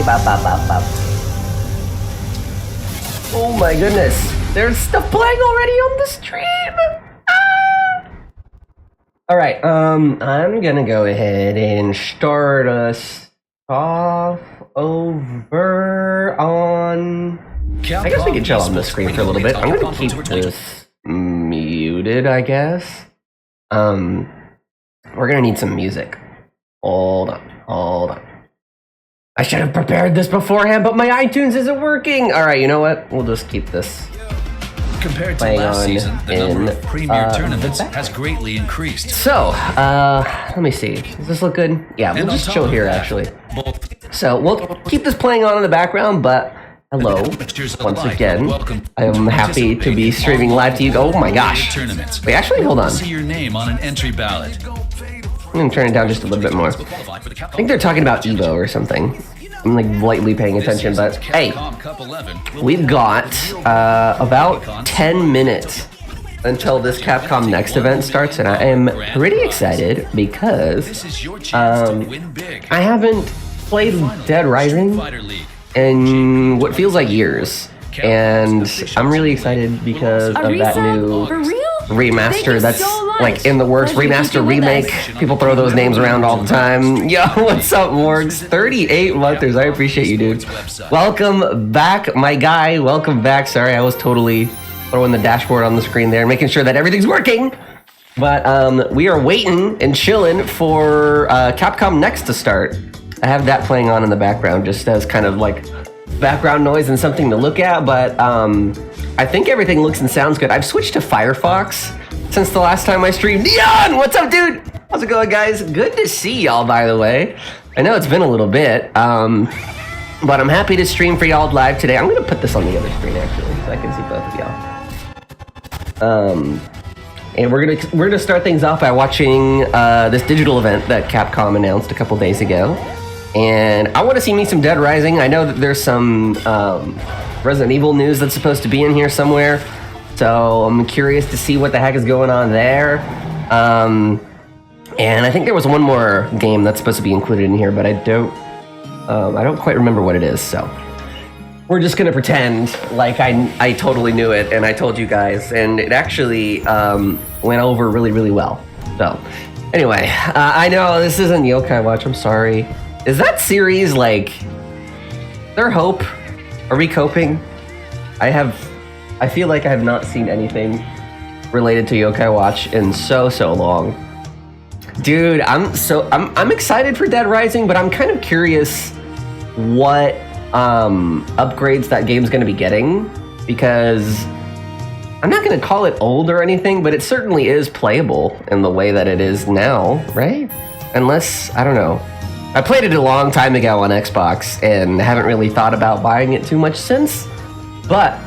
Bop, bop, bop, bop. Oh my goodness. There's stuff playing already on the stream. Ah! All right. I'm gonna go ahead and start us off over on. I guess we can chill on the screen for a little bit. I'm gonna keep this muted, I guess. We're gonna need some music. Hold on. I should have prepared this beforehand, but my iTunes isn't working. All right, you know what? We'll just keep this. Compared to last season, the number of premier tournaments has greatly increased. So, let me see. Does this look good? Yeah, we'll just chill here, actually. So, we'll keep this playing on in the background, but hello, once again. I am happy to be streaming live to you. Oh my gosh. Wait, actually, hold on. See your name on an entry ballot. I'm gonna turn it down just a little bit more. I think they're talking about Evo or something. I'm like lightly paying attention, but hey, we've got about 10 minutes until this Capcom Next event starts, and I am pretty excited because I haven't played Dead Rising in what feels like years, and I'm really excited because of that new remaster that's like in the works. Remaster, remake, people throw those names around all the time. Yo, what's up, Morgs? 38 monthers, I appreciate you, dude. Welcome back, my guy. Welcome back. Sorry, I was totally throwing the dashboard on the screen there, making sure that everything's working. But we are waiting and chilling for Capcom Next to start. I have that playing on in the background just as kind of like background noise and something to look at, but I think everything looks and sounds good. I've switched to Firefox since the last time I streamed. Neon, what's up, dude? How's it going, guys? Good to see y'all, by the way. I know it's been a little bit, but I'm happy to stream for y'all live today. I'm gonna put this on the other screen actually, so I can see both of y'all. And we're gonna start things off by watching this digital event that Capcom announced a couple days ago. And I want to see me some Dead Rising. I know that there's some Resident Evil news that's supposed to be in here somewhere. So I'm curious to see what the heck is going on there. And I think there was one more game that's supposed to be included in here, but I don't quite remember what it is. So we're just gonna pretend like I totally knew it and I told you guys, and it actually went over really, really well. So anyway, I know this isn't Yokai Watch. I'm sorry. Is that series like their hope? Are we coping? I feel like I have not seen anything related to Yokai Watch in so long. Dude, I'm excited for Dead Rising, but I'm kind of curious what upgrades that game's gonna be getting, because I'm not gonna call it old or anything, but it certainly is playable in the way that it is now, right? Unless, I don't know. I played it a long time ago on Xbox and haven't really thought about buying it too much since, but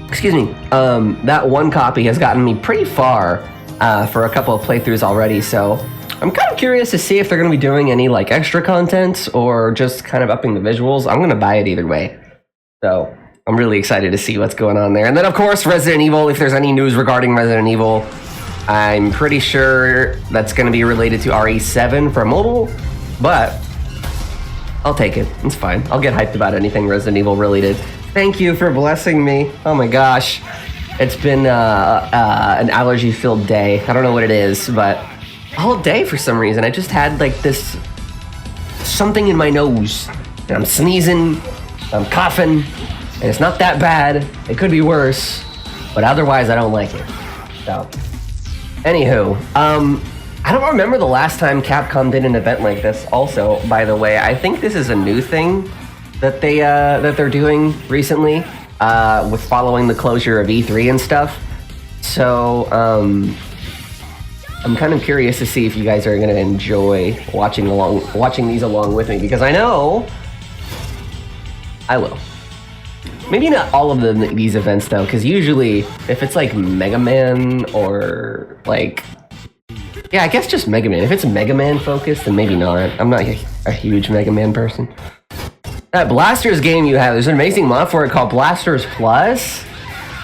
excuse me, that one copy has gotten me pretty far for a couple of playthroughs already, so I'm kind of curious to see if they're going to be doing any like extra content or just kind of upping the visuals. I'm going to buy it either way, so I'm really excited to see what's going on there. And then of course Resident Evil, if there's any news regarding Resident Evil, I'm pretty sure that's going to be related to RE7 for mobile, but I'll take it. It's fine. I'll get hyped about anything Resident Evil related. Thank you for blessing me. Oh my gosh. It's been an allergy-filled day. I don't know what it is, but all day for some reason. I just had like this something in my nose. And I'm sneezing, I'm coughing, and it's not that bad. It could be worse, but otherwise I don't like it. So, anywho, I don't remember the last time Capcom did an event like this. Also, by the way, I think this is a new thing that they're doing recently with following the closure of E3 and stuff. So I'm kind of curious to see if you guys are going to enjoy watching these along with me, because I know I will. Maybe not all of these events though, because usually if it's like Mega Man or like, yeah, I guess just Mega Man. If it's Mega Man focused, then maybe not. I'm not a huge Mega Man person. That Blasters game you have, there's an amazing mod for it called Blasters Plus.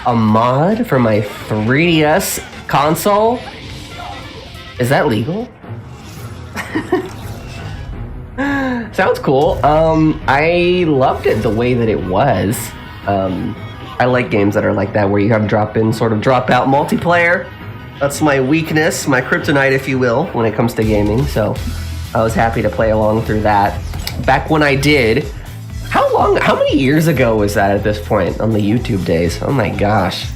A mod for my 3DS console? Is that legal? Sounds cool. I loved it the way that it was. I like games that are like that, where you have drop-in, sort of drop-out multiplayer. That's my weakness, my kryptonite, if you will, when it comes to gaming. So I was happy to play along through that. Back when I did, how many years ago was that at this point on the YouTube days? Oh my gosh.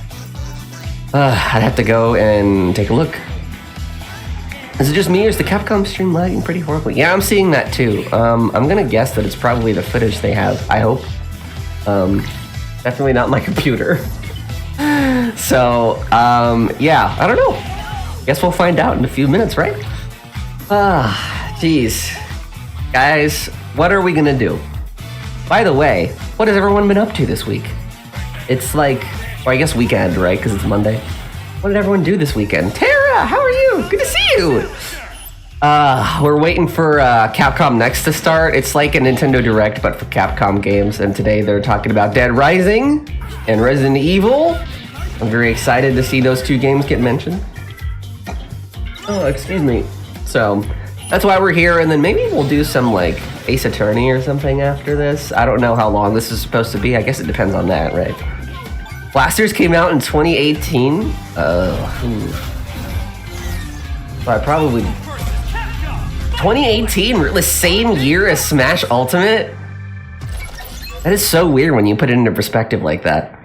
I'd have to go and take a look. Is it just me, or is the Capcom stream lagging pretty horribly? Yeah, I'm seeing that too. I'm gonna guess that it's probably the footage they have, I hope. Definitely not my computer. So, yeah, I don't know. Guess we'll find out in a few minutes, right? Jeez. Guys, what are we gonna do? By the way, what has everyone been up to this week? It's like, or I guess weekend, right? Because it's Monday. What did everyone do this weekend? Tara, how are you? Good to see you. We're waiting for Capcom Next to start. It's like a Nintendo Direct, but for Capcom games. And today they're talking about Dead Rising and Resident Evil. I'm very excited to see those two games get mentioned. Oh, excuse me. So that's why we're here. And then maybe we'll do some like Ace Attorney or something after this. I don't know how long this is supposed to be. I guess it depends on that, right? Blasters came out in 2018. I probably 2018, the same year as Smash Ultimate. That is so weird when you put it into perspective like that.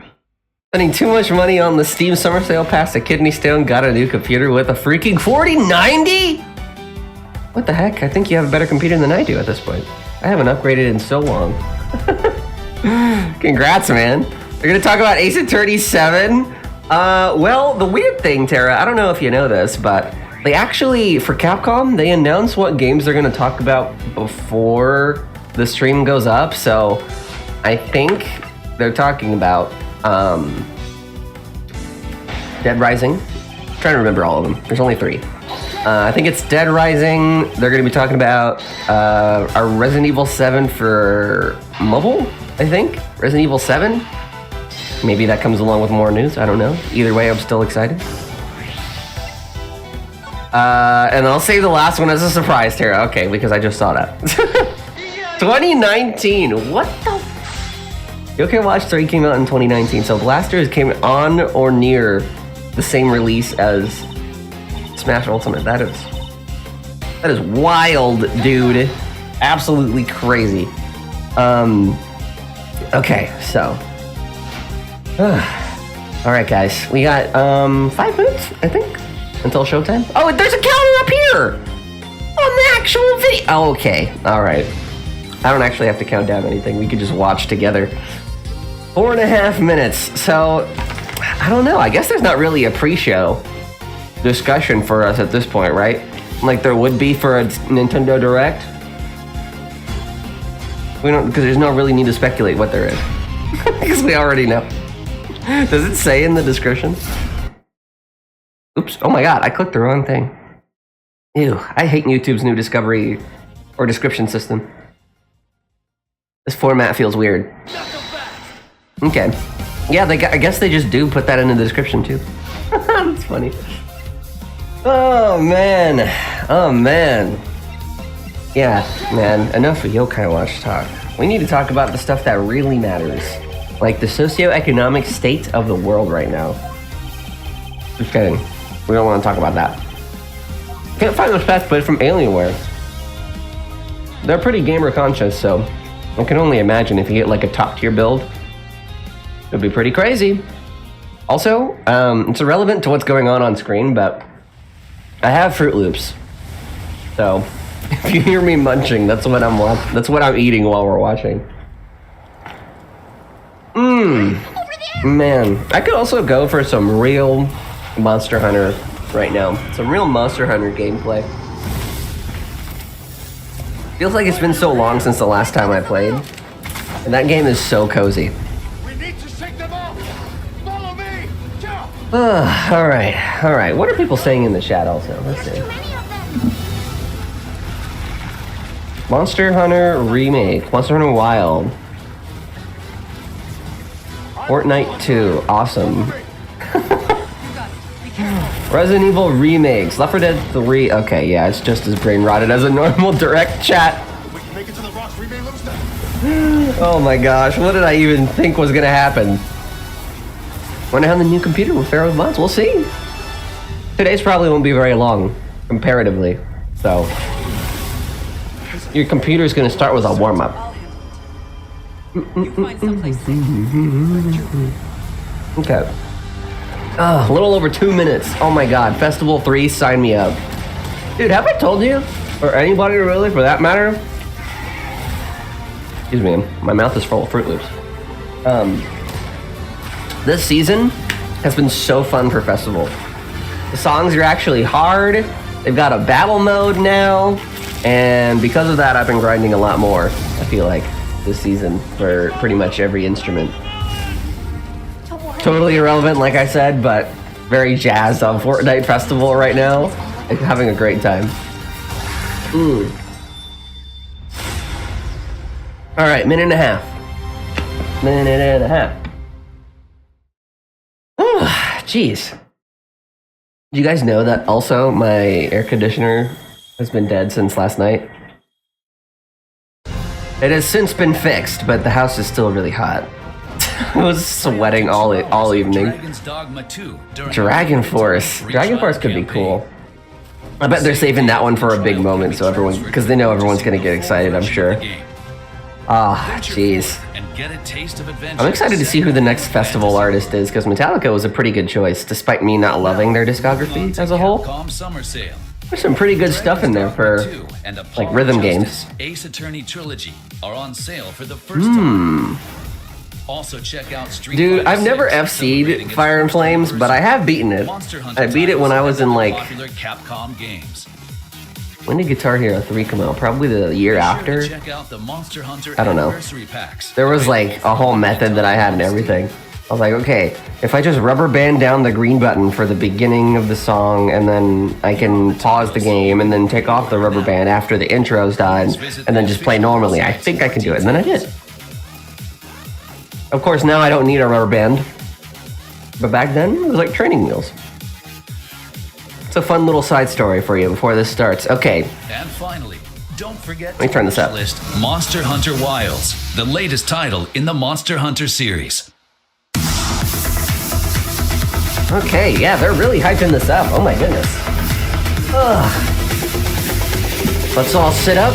Spending too much money on the Steam Summer Sale Pass, a kidney stone, got a new computer with a freaking 4090. What the heck? I think you have a better computer than I do at this point. I haven't upgraded in so long. Congrats, man. We're gonna talk about Ace Attorney 7. Well, the weird thing, Tara, I don't know if you know this, but they actually, for Capcom, they announce what games they're gonna talk about before the stream goes up. So I think they're talking about Dead Rising. I'm trying to remember all of them. There's only 3. I think it's Dead Rising. They're gonna be talking about our Resident Evil 7 for mobile, I think. Resident Evil 7. Maybe that comes along with more news. I don't know. Either way, I'm still excited. And I'll save the last one as a surprise, Tara. Okay, because I just saw that. 2019. What the? Yokai Watch 3 came out in 2019. So Blasters came on or near the same release as Smash Ultimate. That is wild, dude. Absolutely crazy. Okay, so. Alright guys, we got 5 minutes, I think, until showtime. Oh, there's a counter up here! On the actual video! Oh, okay, alright. I don't actually have to count down anything, we could just watch together. 4.5 minutes, so, I don't know, I guess there's not really a pre-show discussion for us at this point, right? Like there would be for a Nintendo Direct. We don't, because there's no really need to speculate what there is. Because we already know. Does it say in the description? Oops. Oh my god, I clicked the wrong thing. Ew, I hate YouTube's new discovery or description system. This format feels weird. Okay. Yeah, I guess they just do put that in the description too. That's funny. Oh man. Oh man. Yeah, man, enough of Yokai Watch talk. We need to talk about the stuff that really matters. Like the socioeconomic state of the world right now. Just kidding. We don't want to talk about that. Can't find those pets, but from Alienware. They're pretty gamer conscious, so I can only imagine if you get like a top tier build, it'd be pretty crazy. Also, it's irrelevant to what's going on screen, but I have Fruit Loops. So if you hear me munching, that's what I'm eating while we're watching. Man, I could also go for some real Monster Hunter right now. Some real Monster Hunter gameplay. Feels like it's been so long since the last time I played. And that game is so cozy. We need to shake them off. Follow me. Alright. What are people saying in the chat also? Let's see. Monster Hunter Remake. Monster Hunter Wild. Fortnite 2, awesome. Resident Evil remakes, Left 4 Dead 3. Okay, yeah, it's just as brain rotted as a normal direct chat. We can make it to the rock Oh my gosh, what did I even think was gonna happen? Wonder how the new computer will fare with mods. We'll see. Today's probably won't be very long, comparatively. So, your computer's gonna start with a warm-up. Okay. A little over 2 minutes. Oh my god, Festival 3, sign me up. Dude, have I told you? Or anybody really, for that matter? Excuse me, my mouth is full of Fruit Loops. This season has been so fun for Festival. The songs are actually hard. They've got a battle mode now. And because of that, I've been grinding a lot more, I feel like, this season for pretty much every instrument. Totally irrelevant, like I said, but very jazzed on Fortnite Festival right now. Like, having a great time. Alright, minute and a half. Minute and a half. Jeez. Do you guys know that also my air conditioner has been dead since last night? It has since been fixed, but the house is still really hot. I was sweating all evening. Dragon Force. Dragon Force could be cool. I bet they're saving that one for a big moment, so everyone, because they know everyone's gonna get excited, I'm sure. Ah, jeez. I'm excited to see who the next festival artist is, because Metallica was a pretty good choice, despite me not loving their discography as a whole. There's some pretty good stuff in there for, like, rhythm games. Ace Attorney Trilogy are on sale for the first time. Also check out Street Dude, Fighter I've never 6 FC'd Fire and Flames, but I have beaten it. I beat it when I was in, like... popular CAPCOM games. When did Guitar Hero 3 come out? Probably the year after? Check out the Monster Hunter I don't know. Anniversary Packs. There was, like, a whole method that I had and everything. I was like, okay, if I just rubber band down the green button for the beginning of the song, and then I can pause the game, and then take off the rubber band after the intro's done, and then just play normally, I think I can do it. And then I did. Of course, now I don't need a rubber band. But back then, it was like training wheels. It's a fun little side story for you before this starts. Okay. And finally, don't forget Let me turn this up. list Monster Hunter Wilds, the latest title in the Monster Hunter series. Okay, yeah, they're really hyping this up. Oh my goodness. Ugh. Let's all sit up,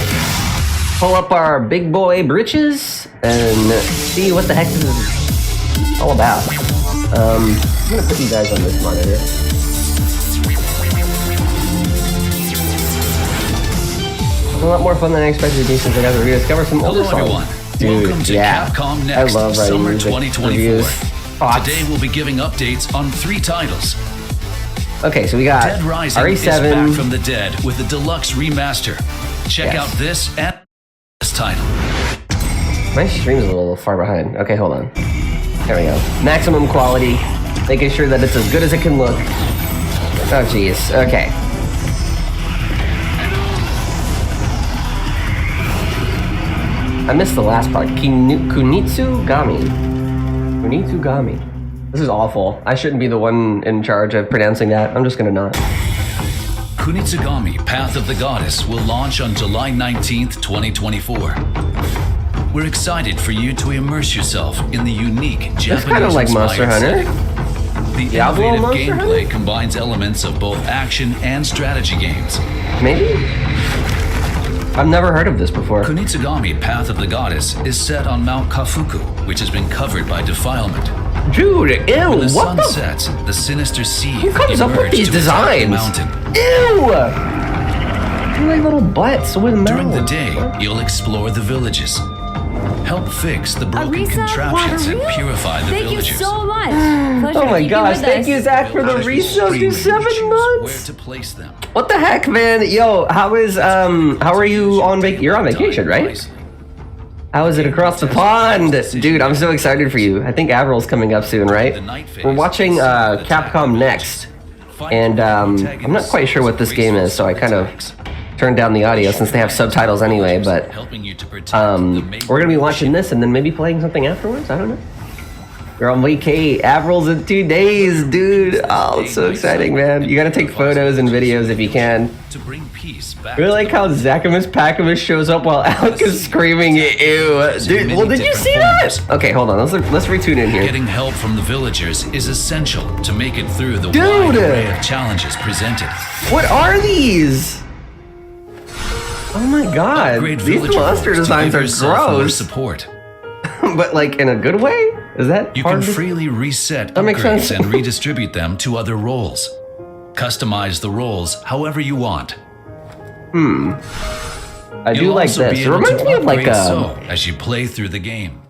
pull up our big boy britches, and see what the heck this is all about. I'm gonna put you guys on this monitor. A lot more fun than I expected to do since I got to rediscover some older songs. Everyone. Dude, Welcome to yeah, CAPCOM Next I love writing Summer music 2024. reviews. Today we'll be giving updates on 3 titles. Okay, so we got Dead Rising is RE7. back from the dead with a deluxe remaster. Check out this and this title. My stream's a little far behind. Okay, hold on. There we go. Maximum quality, making sure that it's as good as it can look. Oh, jeez. Okay. I missed the last part. Kunitsugami. Kunitsugami. This is awful. I shouldn't be the one in charge of pronouncing that. I'm just gonna not. Kunitsugami Path of the Goddess will launch on July 19th, 2024. We're excited for you to immerse yourself in the unique Japanese kind of like Monster Hunter. The Diablo innovative Monster gameplay Hunter? combines elements of both action and strategy games. Maybe? I've never heard of this before. Kunitsugami Path of the Goddess is set on Mount Kafuku, which has been covered by defilement. Dude, ew, When the what sun the? sets, the sinister sea Who comes up with emerged these to attack the designs? mountain. Ew! They're like little butts with mouths. During the day, you'll explore the villages, help fix the broken Arisa, contraptions, and Wataru? purify the Thank villagers. you so much. Pleasure Oh to my keep you gosh, with thank us. you, Zach, for the resub to 7 Where months. to place them. What the heck, man? Yo, how are you on you're on vacation, right? How is it across the pond? Dude, I'm so excited for you. I think Avril's coming up soon, right? We're watching Capcom Next, and I'm not quite sure what this game is, so I kind of turned down the audio since they have subtitles anyway, but we're gonna be watching this and then maybe playing something afterwards? I don't know. We're on vacay. April's in 2 days, dude. Oh, it's so exciting, man. You gotta take photos and videos if you can. To bring peace back. I really like how Zachamus Pacamus shows up while Alec is screaming at you. Dude, well, did you see that? Okay, hold on. Let's retune in here. Getting help from the villagers is essential to make it through the wide array of challenges presented. What are these? Oh my god. Upgrade These villager monster roles to designs give are yourself more gross. support. But like in a good way? Is that You hard can to- freely reset That makes upgrades sense. and redistribute them to other roles. Customize the roles however you want. I do You'll like also this. be It able reminds to me of like upgrade so as you play through the game.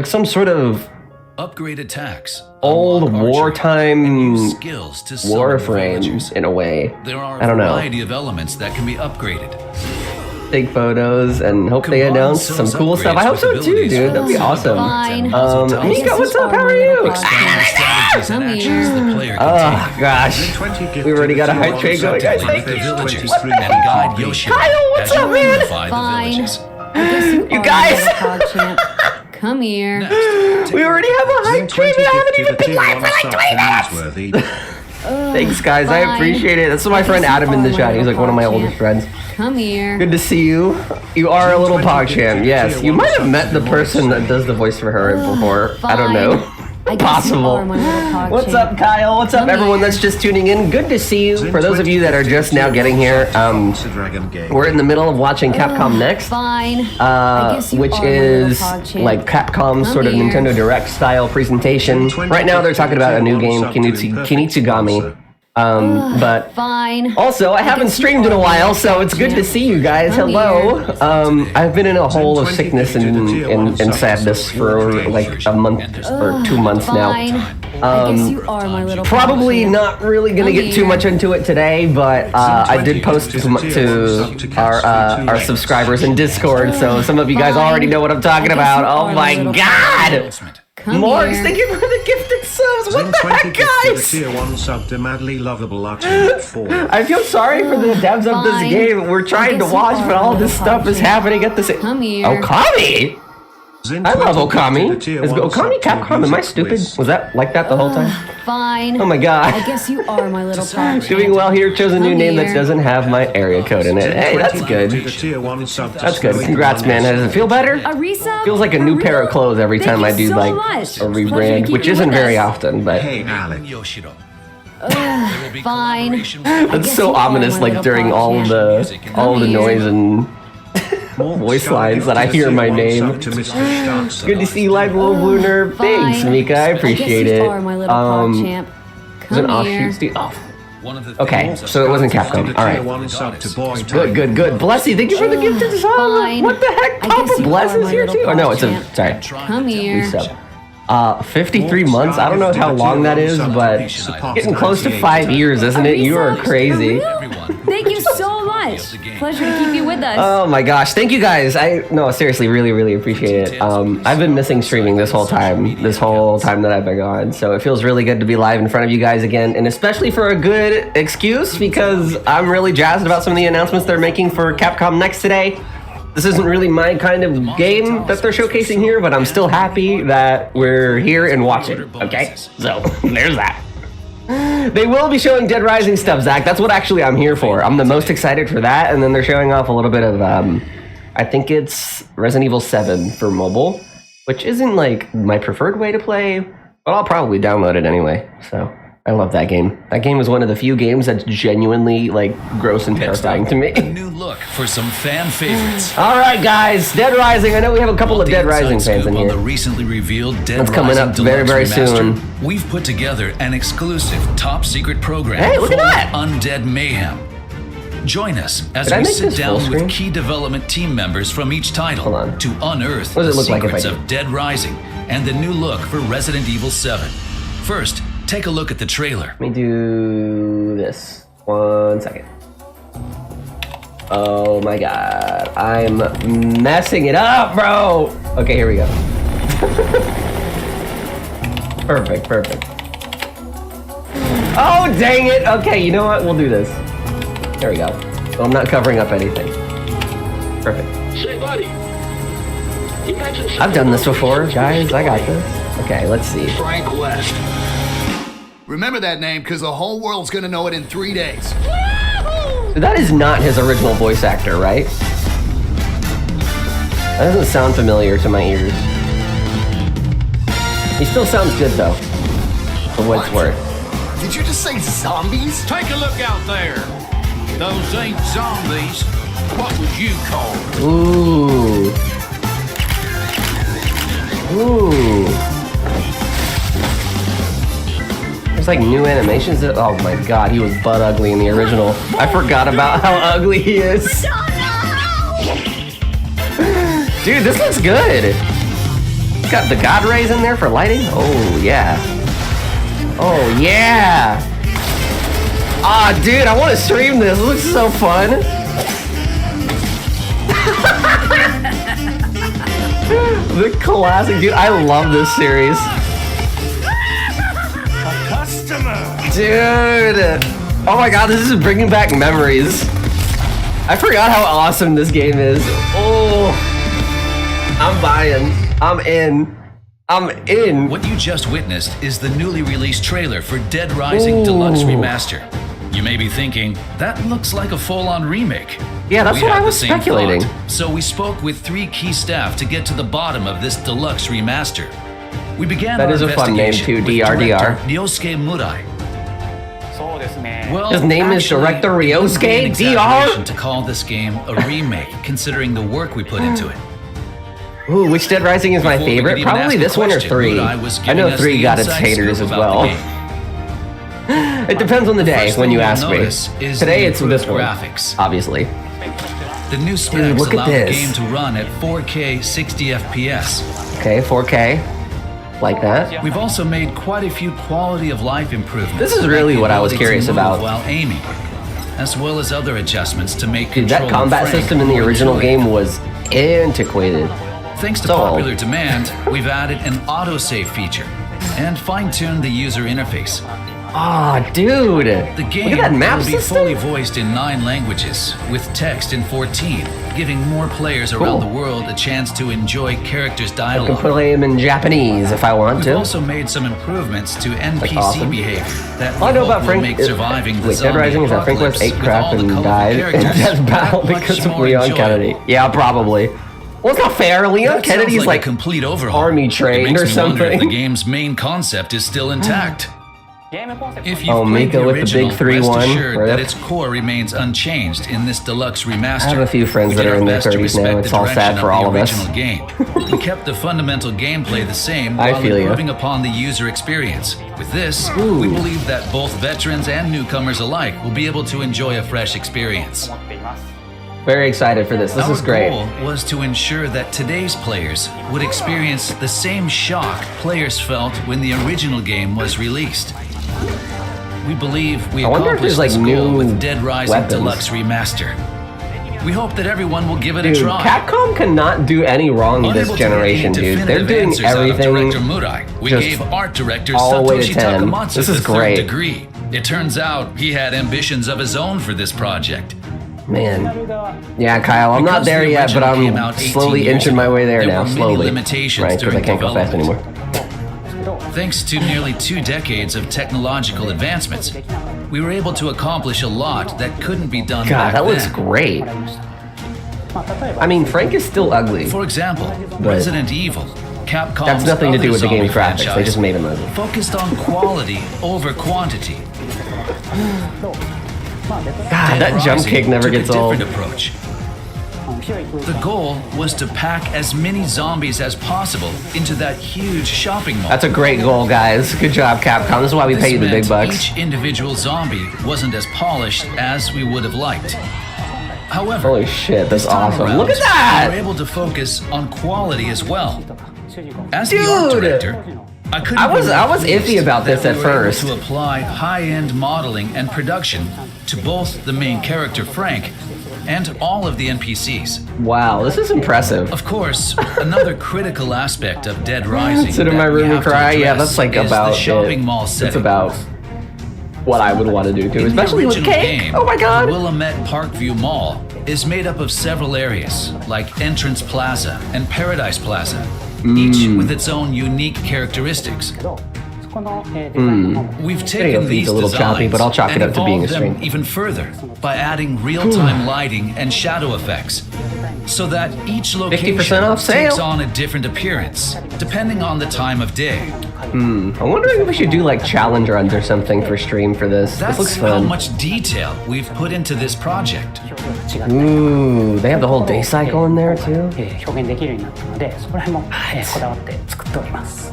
some sort of Upgrade attacks. old unlock archery, and wartime use skills to summon Warframe villagers. in a way. There are I don't a know. variety of elements that can be upgraded. Take photos and hope they Combine announce some those cool stuff. I hope so upgrades too, with dude. That'd be abilities awesome. Fine. Mika, what's up? How are you? Strategies and actions the player can Oh take. gosh, we already got a hype train going, guys. With Thank the you. villagers What the and heck? guide Yoshida Kyle, what's as you up, man? unify the Fine. villages. I guess you, You are guys. my little PogChamp. Come here. Next, We already have a hype train and I haven't even been live for like 20 minutes. Thanks, guys. I fine. appreciate it. That's what my friend Adam in the chat. He's like one of my oldest friends. Come here. Good to see you. You are a little PogChamp. Yes, you might have met the person that does the voice for her before. I don't know. I guess you are Possible. my little PogChamp. What's up, Kyle? What's up, Come everyone here. that's just tuning in? Good to see you. For those of you that are just now getting here, we're in the middle of watching Capcom Next, Fine. I guess you which are my little is PogChamp. like Capcom's Come sort of here. Nintendo Direct style presentation. Right now, they're talking about a new game, Kinitsugami. But Fine. also, I haven't guess you streamed in a are while, my so it's good to PogChamp. see you guys. Come Hello. here. I've been in a hole of sickness and sadness for like a month or 2 months now. Fine. I guess you are my little Probably PogChamp. not really gonna Come get too here. much into it today, but I did post to our subscribers in Discord, so some of you guys Fine. already know what I'm talking I guess about. you Oh are my my little god! announcement. Come Morgs, here. thank you for the gifted subs! What the heck, guys? Tier 1 sub to madly lovable Arctic 4. I feel sorry for the devs of this Fine. game. We're trying I to guess you watch, are but all my this little stuff is PogChamp. happening at the same. Come here. Okami? I love Okami. Is Okami Capcom? Am I stupid? Was that like that the whole time? Fine. Oh my god. I guess you are my little PogChamp. Doing well here. Chose a new Come name that here. doesn't have my area code in it. Hey, that's good. That's good. Congrats, man. Does it feel better? A resub? Feels like a new pair of clothes every Thank time you I do so like much. a Pleasure to rebrand, keep which you isn't with very us. often, but Hey, Alec. Yoshida. Fine. it's guess so you are ominous, my like little during all PogChamp. the Come noise here. and voice lines that I hear my name. Good to see you live, little blue nerd. Thanks, Fine. Mika. I appreciate guess it. you are my little PogChamp. Was an Come offshoot, here. Steve? Oh, One of the okay. themes of So it wasn't Capcom Capcom. All right. One sub to boy Good. Blessy, thank you for the gifted sub. Fine. What the heck? I Papa guess you Bless are is my here little too? Oh no, it's a PogChamp. sorry. Come here. Resub. 53 months. I don't know how long that is, but getting close to 5 years, isn't it? You are crazy. everyone. Thank you so much. Pleasure to keep you with us. Oh my gosh, thank you guys. No, seriously, really appreciate it. I've been missing streaming this whole time that I've been gone. So it feels really good to be live in front of you guys again, and especially for a good excuse because I'm really jazzed about some of the announcements they're making for Capcom Next today. This isn't really my kind of game that they're showcasing here, but I'm still happy that we're here and watching. Okay, so there's that. They will be showing Dead Rising stuff, Zach. That's what actually I'm here for. I'm the most excited for that, and then they're showing off a little bit of, I think it's Resident Evil 7 for mobile, which isn't like my preferred way to play, but I'll probably download it anyway. So I love that game. That game is one of the few games that's genuinely like gross and terrifying to A me. new look for some fan favorites. All right, guys, Dead Rising. I know we have a couple of Dead Rising fans in On the here. recently revealed Dead That's coming Rising up very, Deluxe very Remastered, soon. We've put together an exclusive top secret program Hey, look at full that. of undead mayhem. Join us as Did I we make sit this full down with screen? key development team members from each title Hold on. to unearth What does the it look like if I secrets do? of Dead Rising and the new look for Resident Evil 7. First, take a look at the trailer. Let me do this. 1 second. Oh my god. I'm messing it up, bro. Okay, here we go. Perfect. Oh, dang it. Okay, you know what? We'll do this. There we go. So I'm not covering up anything. Perfect. Say, buddy. You mentioned I've done this before, guys. I got this. Okay, let's see. Frank West. Remember that name, because the whole world's gonna know it in 3 days. That is not his original voice actor, right? That doesn't sound familiar to my ears. He still sounds good though, for what it's worth. Did you just say zombies? Take a look out there. Those ain't zombies. What would you call them? Ooh. Ooh. There's like new animations. Oh my god, he was butt ugly in the original. I forgot about how ugly he is. Dude, this looks good. Got the God rays in there for lighting. Oh yeah. Oh yeah. Ah, dude, I want to stream this. It looks so fun. The classic, dude. I love this series. Dude. Oh my god, this is bringing back memories. I forgot how awesome this game is. Oh. I'm buying. I'm in. I'm in. What you just witnessed is the newly released trailer for Dead Rising Deluxe Remaster. You may be thinking, that looks like a full-on remake. Yeah, that's We what had I the was same speculating. thought, so we spoke with 3 key staff to get to the bottom of this deluxe remaster. We began That our is a fun name investigation too, with DRDR. director Ryosuke Murai. Well, His name is actually, Director it would be an Ryosuke, exaggeration DR? to call this game a remake, considering the work we put into it. Ooh, which Dead Rising is my Before we could favorite? even Probably ask a this one or question, 3. Murai was I giving know us 3 the got its inside haters scoop as about the well. game. It depends on the day First when thing you you'll ask me. notice is Today the it's this improved one, graphics. obviously. The new specs look at allow the this. game to run at 4K 60 FPS. Okay, 4K. Like that. We've also made quite a few quality of life improvements. This is really like the what I was ability to curious move about. while aiming, as well as other adjustments to make Dude, that controlling combat Frank system in the more original intuitive. game was antiquated. Thanks to So- popular demand, we've added an autosave feature and fine-tuned the user interface. Ah, dude. The game Look at that map will be system. fully voiced in 9 languages, with text in 14, giving more players Cool. around the world a chance to enjoy characters' I can dialogue. play him in Japanese if I want We've to. also made some improvements to NPC awesome. behavior that All I know we about hope Frank will make is surviving the wait, Dead zombie Rising is that Frank West ate apocalypse with crap all the and colorful died in characters death battle that much because of more Leon enjoyable. Kennedy. Yeah, probably. Well, it's not fair. Leon That sounds Kennedy's like like a complete overhaul. army It trained makes or me wonder if the something. game's main concept is still intact. If you've Oh, played Mika the with the original, big 3-1, rest assured rip. that its core remains unchanged in this deluxe remaster. I have a few friends We that did are our in their best to 30s now. respect It's the all direction sad for all the of us. original game. We kept the fundamental gameplay the same I while feel ya. improving upon the user experience. With this, we believe that both veterans and newcomers alike will be able to enjoy a fresh experience. Very excited for this. This Our is great. goal was to ensure that today's players would experience the same shock players felt when the original game was released. We believe we I wonder if accomplished there's, like, this goal new with Dead Rising weapons. Deluxe Remaster. We hope that everyone will give it a Dude, try. Capcom cannot do any wrong in this Unable to get generation, any dude. They're definitive doing answers out of everything. Director Murai. We just gave art director all the way to Satoshi 10. Takamatsu This is the third great. degree. It turns out he had ambitions of his own for this project. Man. Yeah, Kyle, I'm not Because there the yet, but original came I'm out 18 slowly years inching my ago, way there there now, were many slowly. limitations Right, because I during can't go fast development. anymore. Thanks to nearly 2 decades of technological advancements, we were able to accomplish a lot that couldn't be done God, back that looks then. great. I mean, Frank is still ugly. For example, But Resident Evil, Capcom's That's nothing to do other with the game's zombie graphics. They franchise, just made him ugly. focused on quality over quantity. God, that jump Rising kick never took gets a old. different approach. The goal was to pack as many zombies as possible into that huge shopping mall. That's a great goal, guys. Good job, Capcom. This is why we This pay you the big meant bucks. Each individual zombie wasn't as polished as we would have liked. However, Holy shit, that's this time awesome. around, Look at We that! were able to focus on quality as well. As the art Dude! director, I couldn't I was be more iffy pleased about this that at we were able first. to apply high-end modeling and production to both the main character Frank and all of the NPCs. Wow, this is impressive. Of course, another critical aspect of Dead Rising Sit in my that we room and have to cry. Yeah, address that's like is about the shopping it. mall setting. It's about what I would want to do too, In the especially with original cake. game, Oh my god! the Willamette Parkview Mall is made up of several areas, like Entrance Plaza and Paradise Plaza. each with its own unique characteristics. We've taken these a little choppy, designs but I'll chalk it and up to being a evolved them stream. even further by adding real-time lighting and shadow effects, so that each 50% location off sale. takes on a different appearance depending on the time of day. I'm wondering if we should do like challenge runs or something for stream for this. That's This looks how fun. much detail we've put into this project. Ooh, they have the whole day cycle in there too. 表現できるようになったので、そこら辺もこだわって作っております。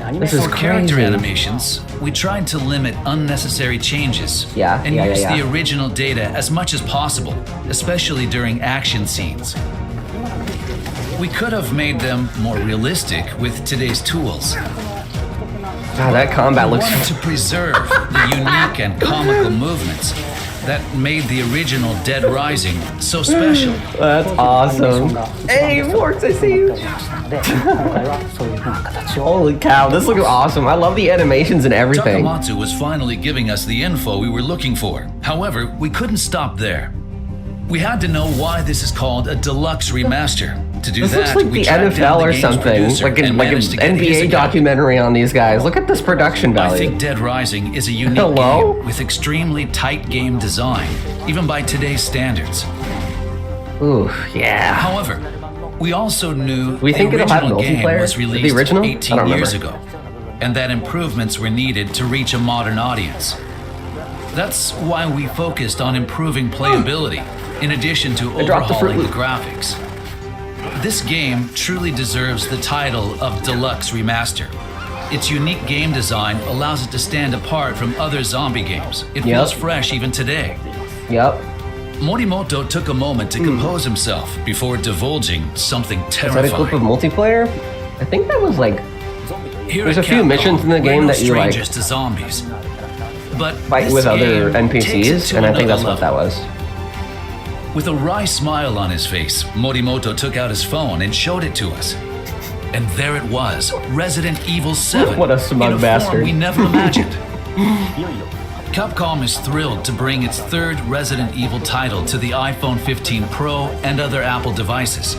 アニメ This is For character crazy. animations, we tried to limit unnecessary changes Yeah, and yeah, use yeah, the yeah. original data as much as possible, especially during action scenes. We could have made them more realistic with today's tools. God, that combat We looks. wanted to preserve the unique and comical movements that made the original Dead Rising so special. That's awesome. Hey, Forks, I see you. なので、今回はそういう風な形を Holy cow, this looks awesome. I love the animations and everything. Takamatsu was finally giving us the info we were looking for. However, we couldn't stop there. We had to know why this is called a deluxe remaster. To do This that, looks like we the tracked down NFL the or game's something, producer like an and managed to get his NBA account. documentary on these guys. Look at this production I value. think Dead Rising is a unique Hello? game with extremely tight game design, even by today's standards. Ooh, yeah. However, we also knew We the think it'll have original game multiplayer? was The released original? I 18 don't years remember. ago, and that improvements were needed to reach a modern audience. That's why we focused on improving playability, in addition to I dropped the Fruit overhauling the Loop. graphics. This game truly deserves the title of Deluxe Remaster. Its unique game design allows it to stand apart from other zombie games. It Yep. feels fresh even today. Yep. Morimoto took a moment to compose himself before divulging something Is that a clip of terrifying. multiplayer? I think that was like Here There's at a few Capcom, missions in the we're game no that you, like, strangers to zombies. But fight this with other game takes it NPCs, to and I think another that's what that level. was. With a wry smile on his face, Morimoto took out his phone and showed it to us. And there it was, Resident Evil 7. What a smug in a bastard. form we never imagined. Capcom is thrilled to bring its third Resident Evil title to the iPhone 15 Pro and other Apple devices.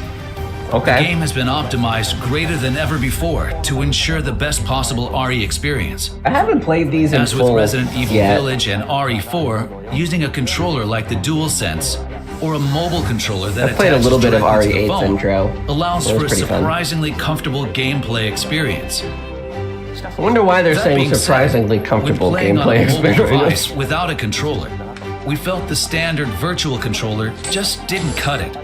The Okay. game has been optimized greater than ever before to ensure the best possible RE experience. I haven't played these in As with full Resident Evil yet. Village and RE4, using a controller like the DualSense or a mobile controller that I played a attaches little bit of directly to the RE8's phone intro. allows It was for a pretty fun. surprisingly comfortable gameplay experience. I wonder why they're That saying being surprisingly said, comfortable when playing on gameplay a mobile experience. device without a controller, we felt the standard virtual controller just didn't cut it.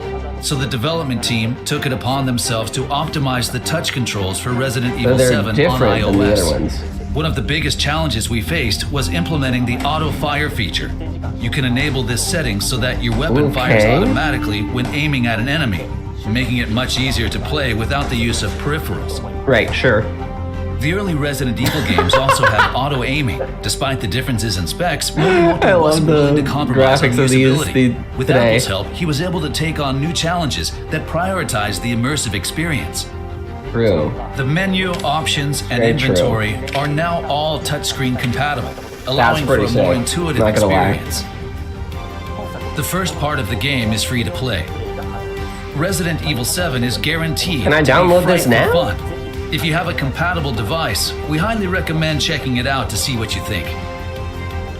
So the development team took it upon themselves to optimize the touch controls for Resident So Evil they're 7 on different than the iOS. other ones. One of the biggest challenges we faced was implementing the auto fire feature. You can enable this setting so that your weapon fires Okay. automatically when aiming at an enemy, making it much easier to play without the use of peripherals. Right, sure. The early Resident Evil games also had auto aiming. Despite the differences in specs, Morimoto I love wasn't the willing to compromise on graphics of these usability. With today. Apple's help, he was able to take on new challenges that prioritized the immersive experience. True. The menu, options, and Very inventory are now all touchscreen compatible, allowing for a pretty more sick. intuitive Not gonna lie. experience. The first part of the game is free to play. Resident Evil 7 is guaranteed Can I to be download this frightful now? fun. If you have a compatible device, we highly recommend checking it out to see what you think.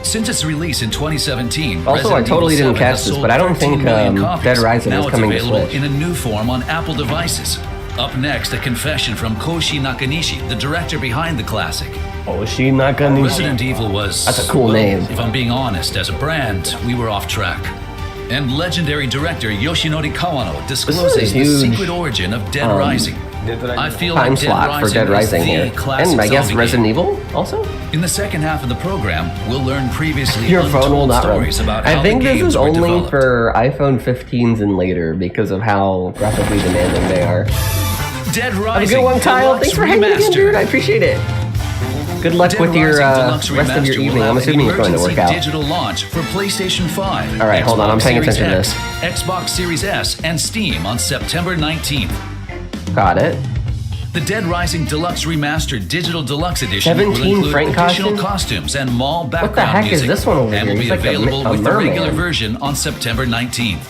Since its release in 2017, Also, I Resident totally Evil 7 didn't catch has this, sold but I don't 13 think, million copies. Dead Rising now is it's coming to available Switch. in a new form on Apple devices. Up next, a confession from Koshi Nakanishi, the director behind the classic. Oh, is she not gonna? Resident Evil was... That's a cool well, name. If I'm being honest, as a brand, we were off track. And legendary director Yoshinori Kawano discloses the huge, secret origin of Dead Rising. I feel Time like Dead slot Rising for Dead Rising is the here, classic and I guess zombie Resident game. Evil also. In the second half of the program, we'll learn previously Your phone will untold not run. stories about how I think the this games is were only developed. for iPhone 15s and later because of how graphically demanding they are. Dead Have a Rising good one, Kyle. Deluxe Thanks for hanging again, Remastered. dude. I appreciate it. Good luck Dead with your Rising Deluxe rest of your Remaster will evening. have I'm an assuming you're going to emergency work out. digital launch for PlayStation 5. All right, hold on, I'm Xbox paying Series attention to X, this. Xbox Series S, and Steam on September 19th. Got it. The Dead Rising Deluxe Remastered Digital Deluxe Edition will 17 include Frank additional costume? costumes and mall the background heck is music, this one over and here? will He's be like a available a with the merman. regular version on September 19th.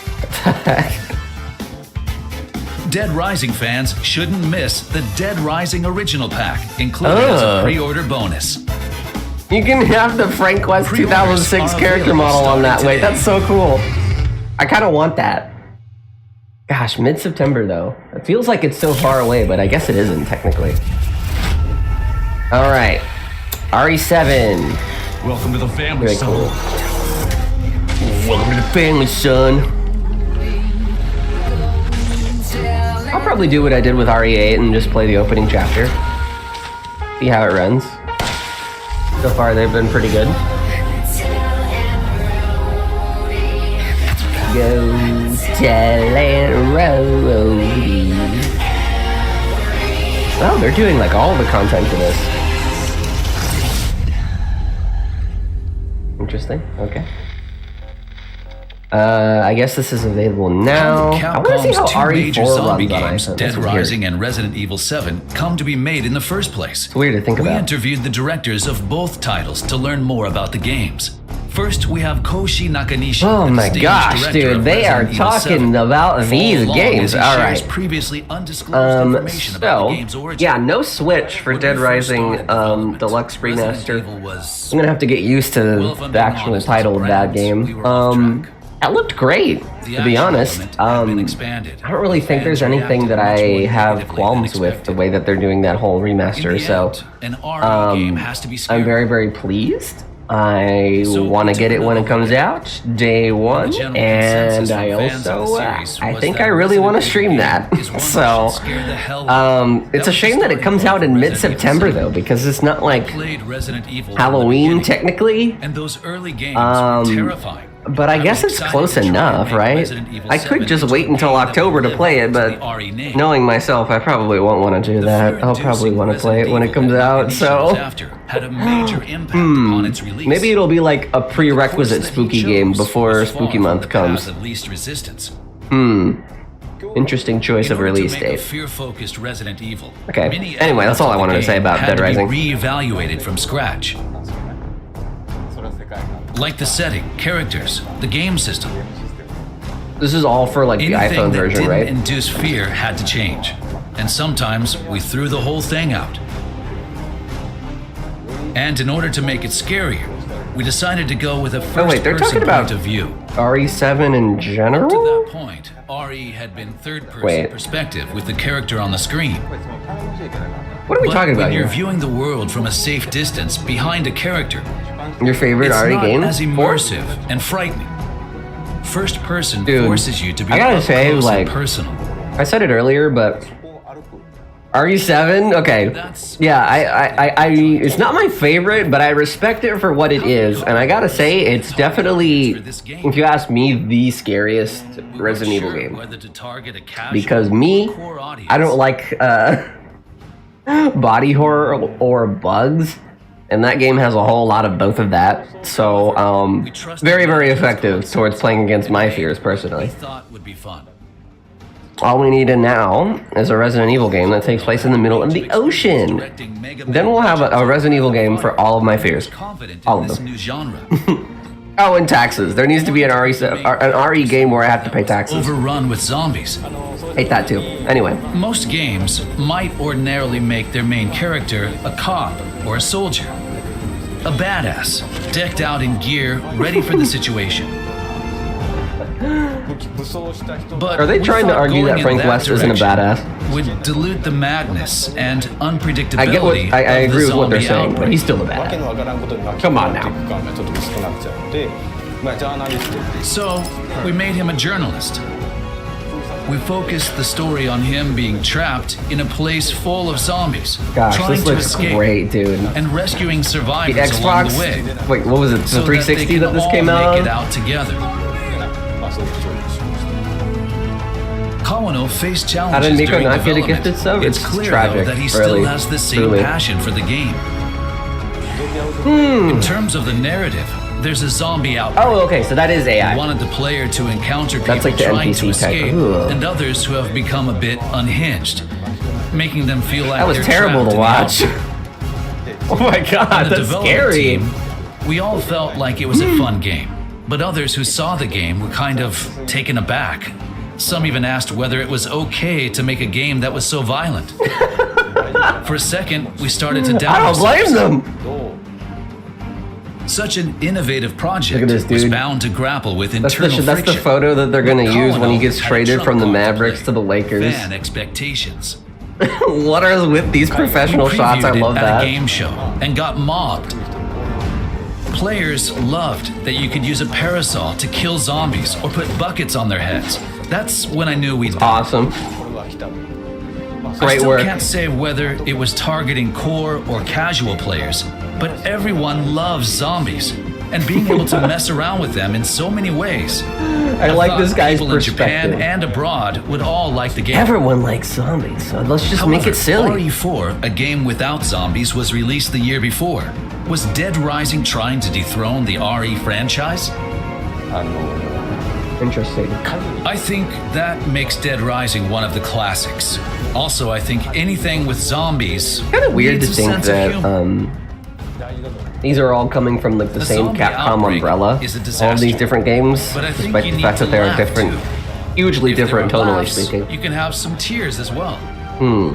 Dead Rising fans shouldn't miss the Dead Rising Original Pack, included as a pre-order bonus. You can have the Frank West 2006 character model on that. Wait, that's so cool. I kind of want that. Gosh, mid-September though. It feels like it's so far away, but I guess it isn't technically. All right, RE7. Welcome to the family, Very son. cool. Welcome to the family, son. I'll probably do what I did with RE8 and just play the opening chapter. See how it runs. So far, they've been pretty good. Go tell and Rody. Oh, they're doing like all the content for this. Interesting. Okay. I guess this is available now. I want to see how Capcom's two major RE4 zombie runs on games, iPhone. Dead That's weird. Rising and Resident Evil 7, come to be made in the first place. It's weird to think We about. interviewed the directors of both titles to learn more about the games. First, we have Koshi Nakanishi. Oh the my distinguished gosh, director dude, of they are Resident Evil talking 7. about these Follow along games. as he All shares right. previously undisclosed information about the game's origin. yeah, no Switch for When Dead we first Rising started development, Deluxe Resident Remaster. Evil was, I'm gonna have to get used to well, if I'm the being actual honest, title of that brands, game. we were off track. That looked great, The to be action honest. element had been expanded. I don't really think there's Fans anything that reacted I much more have negatively qualms than with the expected. way that they're doing that whole In remaster. the So end, an RE game has to be scary. I'm very, very pleased. I So want to to get it when it another comes out, day one, general and consensus I from fans of the also, series I was think that I really Resident want to Evil stream game that. is one that So, should scare the hell out of you. it's a was shame the that it starting comes point out for in Resident mid-September Evil 7. though, because it's not like Played Resident Evil from the Halloween beginning, technically. and those early games were terrifying. But I guess was it's excited close to try and enough, make right? Resident Evil I 7 could just into wait a until game that October to would play live it, up to but the RE name. knowing myself, I probably won't want to do that. I'll probably want to play it when it comes out, so had a major impact on its release. maybe it'll be like a prerequisite The course that he spooky game chose before was far spooky from month the path comes. of least resistance. Interesting choice In of order release to make a date. fear-focused Resident Evil, Okay. many Anyway, that's all I elements wanted of to say the about game Dead had to Rising. be reevaluated from scratch. Like the setting, characters, the game system. This is all for like the Anything iPhone that version, didn't right? induce fear had to change. And sometimes we threw the whole thing out. And in order to make it scarier, we decided to go with a Oh wait, they're first-person talking about point of view. RE7 in To general? that point, RE had been third-person Wait. perspective with the character on the screen. What are we But talking when about you're here? viewing the world from a safe distance behind a character, Your favorite it's RE not game? as immersive and frightening. First person Dude, forces you to be I gotta up say, close like, and personal. I said it earlier, but RE7, okay. Yeah, I it's not my favorite, but I respect it for what it is. And I gotta say, it's definitely, if you ask me, the scariest Resident Evil game. Because me, I don't like body horror or bugs. And that game has a whole lot of both of that. So, very, very effective towards playing against my fears, personally. Thought would be fun. All we need now is a Resident Evil game that takes place in the middle of the ocean. Then we'll have a Resident Evil game for all of my fears. All of this them. new genre. Oh, and taxes. There needs to be an RE game where I have to pay taxes. Overrun with zombies. Hate that too. Anyway, Most games might ordinarily make their main character a cop or a soldier. A badass, decked out in gear, ready for the situation. But are they we trying to thought argue going that in Frank West isn't a direction badass? would dilute the madness and unpredictability I get what I of the agree with what they're zombie saying, but outbreak. he's still a badass. Come on now. So, we made him a journalist. We focused the story on him being trapped in a place full of zombies, Gosh, trying this to looks escape great, dude. and rescuing The survivors along Xbox. the way. Wait, what was it? The So 360 that this all came out make on? it out together. Kawano faced How did challenges Miko during not get a development. gifted sub? It's It's clear tragic, though that he really, still has the same truly. passion for the game. In terms of the narrative, there's a zombie outbreak. Oh, okay, so that is He AI. wanted the player to encounter people That's like the trying NPC to type. escape Ugh. and others who have become a bit unhinged, making them feel like That was they're terrible trapped to in the watch. outbreak. Oh my god, On the that's development scary. team, we all felt like it was a fun game, but others who saw the game were kind of taken aback. Some even asked whether it was okay to make a game that was so violent. For a second, we started to doubt I don't blame ourselves. them. Such an innovative project Look at this, was dude. bound to grapple with That's internal the friction. photo that they're gonna use when he gets Colonel traded had a from the trump card Mavericks play. to the Lakers. Fan expectations. What are with these professional shots? I Previewed it love at that. a game show and got mobbed. Players loved that you could use a parasol to kill zombies or put buckets on their heads. That's when I knew we'd done. Awesome. I Great still work. can't say whether it was targeting core or casual players, but everyone loves zombies and being able to mess around with them in so many ways. I like thought this guy's people in Japan perspective. and abroad would all like the game. Everyone likes zombies, so let's just make However, it silly. RE4, a game without zombies, was released the year before. Was Dead Rising trying to dethrone the RE franchise? Interesting. I think that makes Dead Rising one of the classics. Also, I think anything with zombies Kind of weird to needs a think sense of that humor. these are all coming from like the same zombie Capcom outbreak umbrella. is a All of disaster. these different games, But I think despite you the need fact to that they are laugh, different, too. hugely If there different are tonally laughs, speaking. You can have some tears as well. Hmm.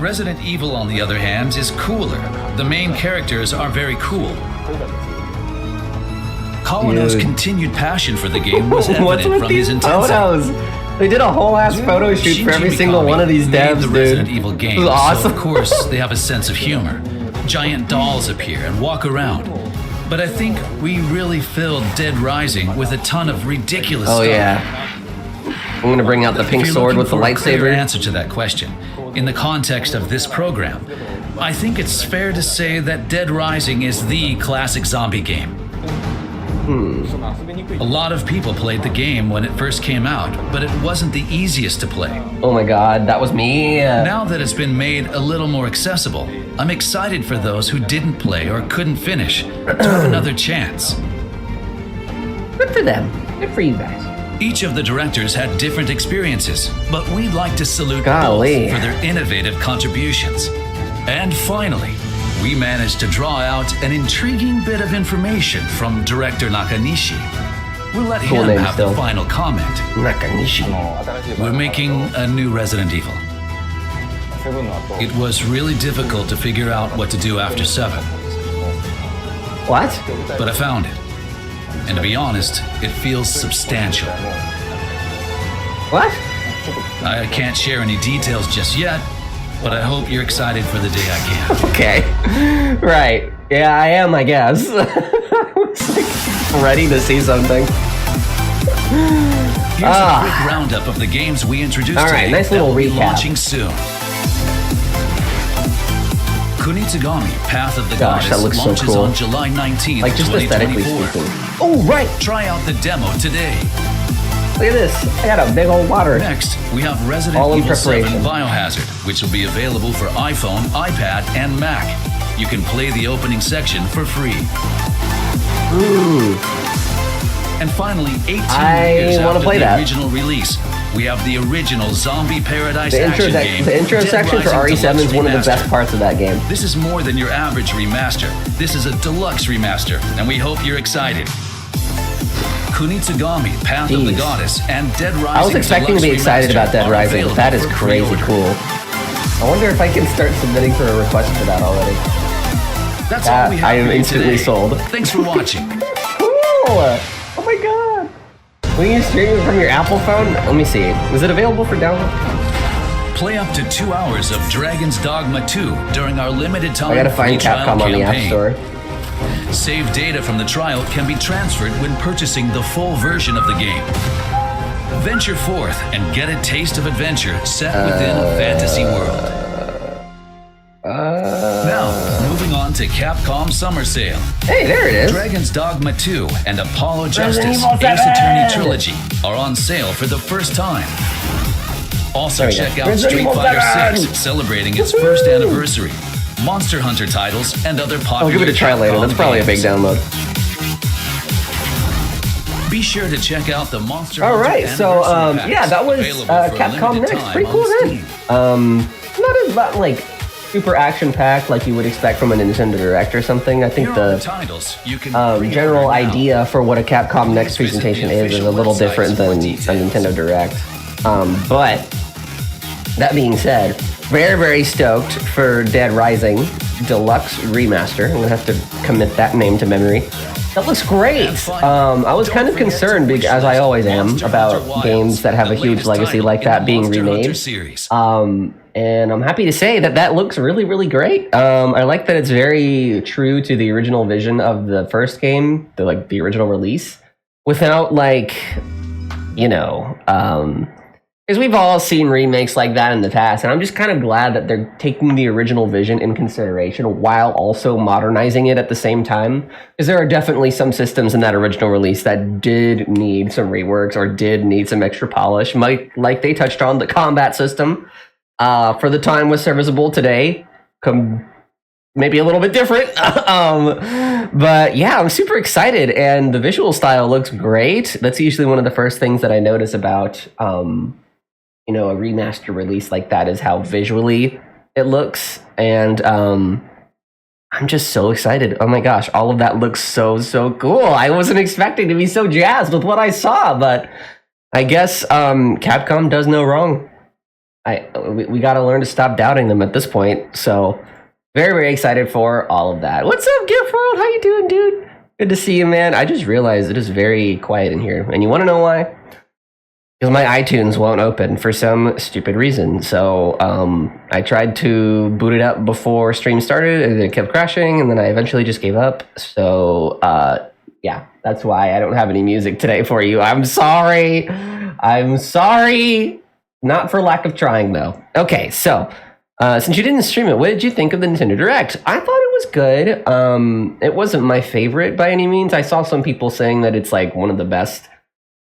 Resident Evil, on the other hand, is cooler. The main characters are very cool. Kawano's Dude. continued passion for the game was What's evident with from these his intensity. photos? They did a whole ass photo shoot for every Shinji single Mikami one of these made devs, the dude. Resident Evil This game, is awesome. so of course they have a sense of humor. Giant dolls appear and walk around. But I think we really filled Dead Rising with a ton of ridiculous Oh stuff. yeah. I'm gonna bring out the pink If you're sword looking with the for a clear lightsaber. answer to that question, in the context of this program, I think it's fair to say that Dead Rising is the classic zombie game. A lot of people played the game when it first came out, but it wasn't the easiest to play. Oh my god, that was me. Now that it's been made a little more accessible, I'm excited for those who didn't play or couldn't finish to have another chance. Good for them. Good for you guys. Each of the directors had different experiences, but we'd like to salute Golly. both for their innovative contributions. And finally, we managed to draw out an intriguing bit of information from director Nakanishi. We'll let Cool him name have still. the final comment. Nakanishi. We're making a new Resident Evil. It was really difficult to figure out what to do after 7, What? but I found it. And to be honest, it feels substantial. What? I can't share any details just yet, but I hope you're excited for the day I can. Okay. Right. Yeah, I am, I guess. I was like ready to see something. Here's a quick roundup of the games we introduced All right, today nice that little will be recap. launching soon. Kunitsugami, Path of the Gosh, that Goddess, looks so launches cool. on July 19th, Like just aesthetically 2024. speaking. Oh, right. Try out the demo today. Look at this. I got a big old water. Next, we have Resident All in Evil 7 preparation. Biohazard, which will be available for iPhone, iPad, and Mac. You can play the opening section for free. Ooh. And finally, 18 I years wanna after play the that. original release, we have the original Zombie Paradise The intro, action game. the intro Dead section for Rising RE7 is Deluxe one of the best Remaster. parts of that game. This is more than your average remaster. This is a deluxe remaster, and we hope you're excited. Kunitsugami, Path of the Jeez. Goddess, and Dead Rising I was expecting to be Deluxe excited about Remaster Dead are Rising, but that is available for crazy pre-order. cool. I wonder if I can start submitting for a request for that already. That's all we have I am for you instantly today. sold. Thanks for watching. Cool! Oh my god! When you stream it from your Apple phone? Let me see. Is it available for download? Play up to 2 hours of Dragon's Dogma 2 during our limited time I gotta find free trial Capcom on the App campaign. Store. Save data from the trial can be transferred when purchasing the full version of the game. Venture forth and get a taste of adventure set within a fantasy world. Now, moving on to Capcom Summer Sale. Hey, there it is. Dragon's Dogma 2 and Apollo Justice Evil Ace 7! Attorney Trilogy are on sale for the first time. Also, There we go. check out Resident Street Evil Fighter 7! 6, celebrating its first anniversary, Monster Hunter titles, and other popular I'll give it a try later. Capcom That's probably a big games. download. Be sure to check out the Monster All Hunter right, so Anniversary Packs, yeah, that was available for a Capcom limited Next. time Pretty on cool then. Steam. Not like super action packed like you would expect from a Nintendo Direct or something. I think Here are the the titles you can general pre-order now. idea for what a Capcom Next Visit the presentation is a official little websites different for than a details. Nintendo Direct. But that being said, very, very stoked for Dead Rising Deluxe Remaster. I'm gonna have to commit that name to memory. That looks great. I was kind of concerned, as I always am, about games that have a huge legacy like that being remade. And I'm happy to say that that looks really, really great. I like that it's very true to the original vision of the first game, the original release, without because we've all seen remakes like that in the past, and I'm just kind of glad that they're taking the original vision in consideration while also modernizing it at the same time. Because there are definitely some systems in that original release that did need some reworks or did need some extra polish. Like they touched on, the combat system for the time was serviceable. Today, maybe a little bit different. But yeah, I'm super excited, and the visual style looks great. That's usually one of the first things that I notice about a remaster release like that, is how visually it looks. And I'm just so excited. Oh my gosh, all of that looks so cool. I wasn't expecting to be so jazzed with what I saw, but I guess Capcom does no wrong. We got to learn to stop doubting them at this point. So very, very excited for all of that. What's up, Gift World? How you doing, dude? Good to see you, man. I just realized it is very quiet in here. And you want to know why? Because my iTunes won't open for some stupid reason. So I tried to boot it up before stream started, and it kept crashing, and then I eventually just gave up. So yeah, that's why I don't have any music today for you. I'm sorry. Not for lack of trying, though. Okay, so since you didn't stream it, what did you think of the Nintendo Direct? I thought it was good. It wasn't my favorite by any means. I saw some people saying that it's like one of the best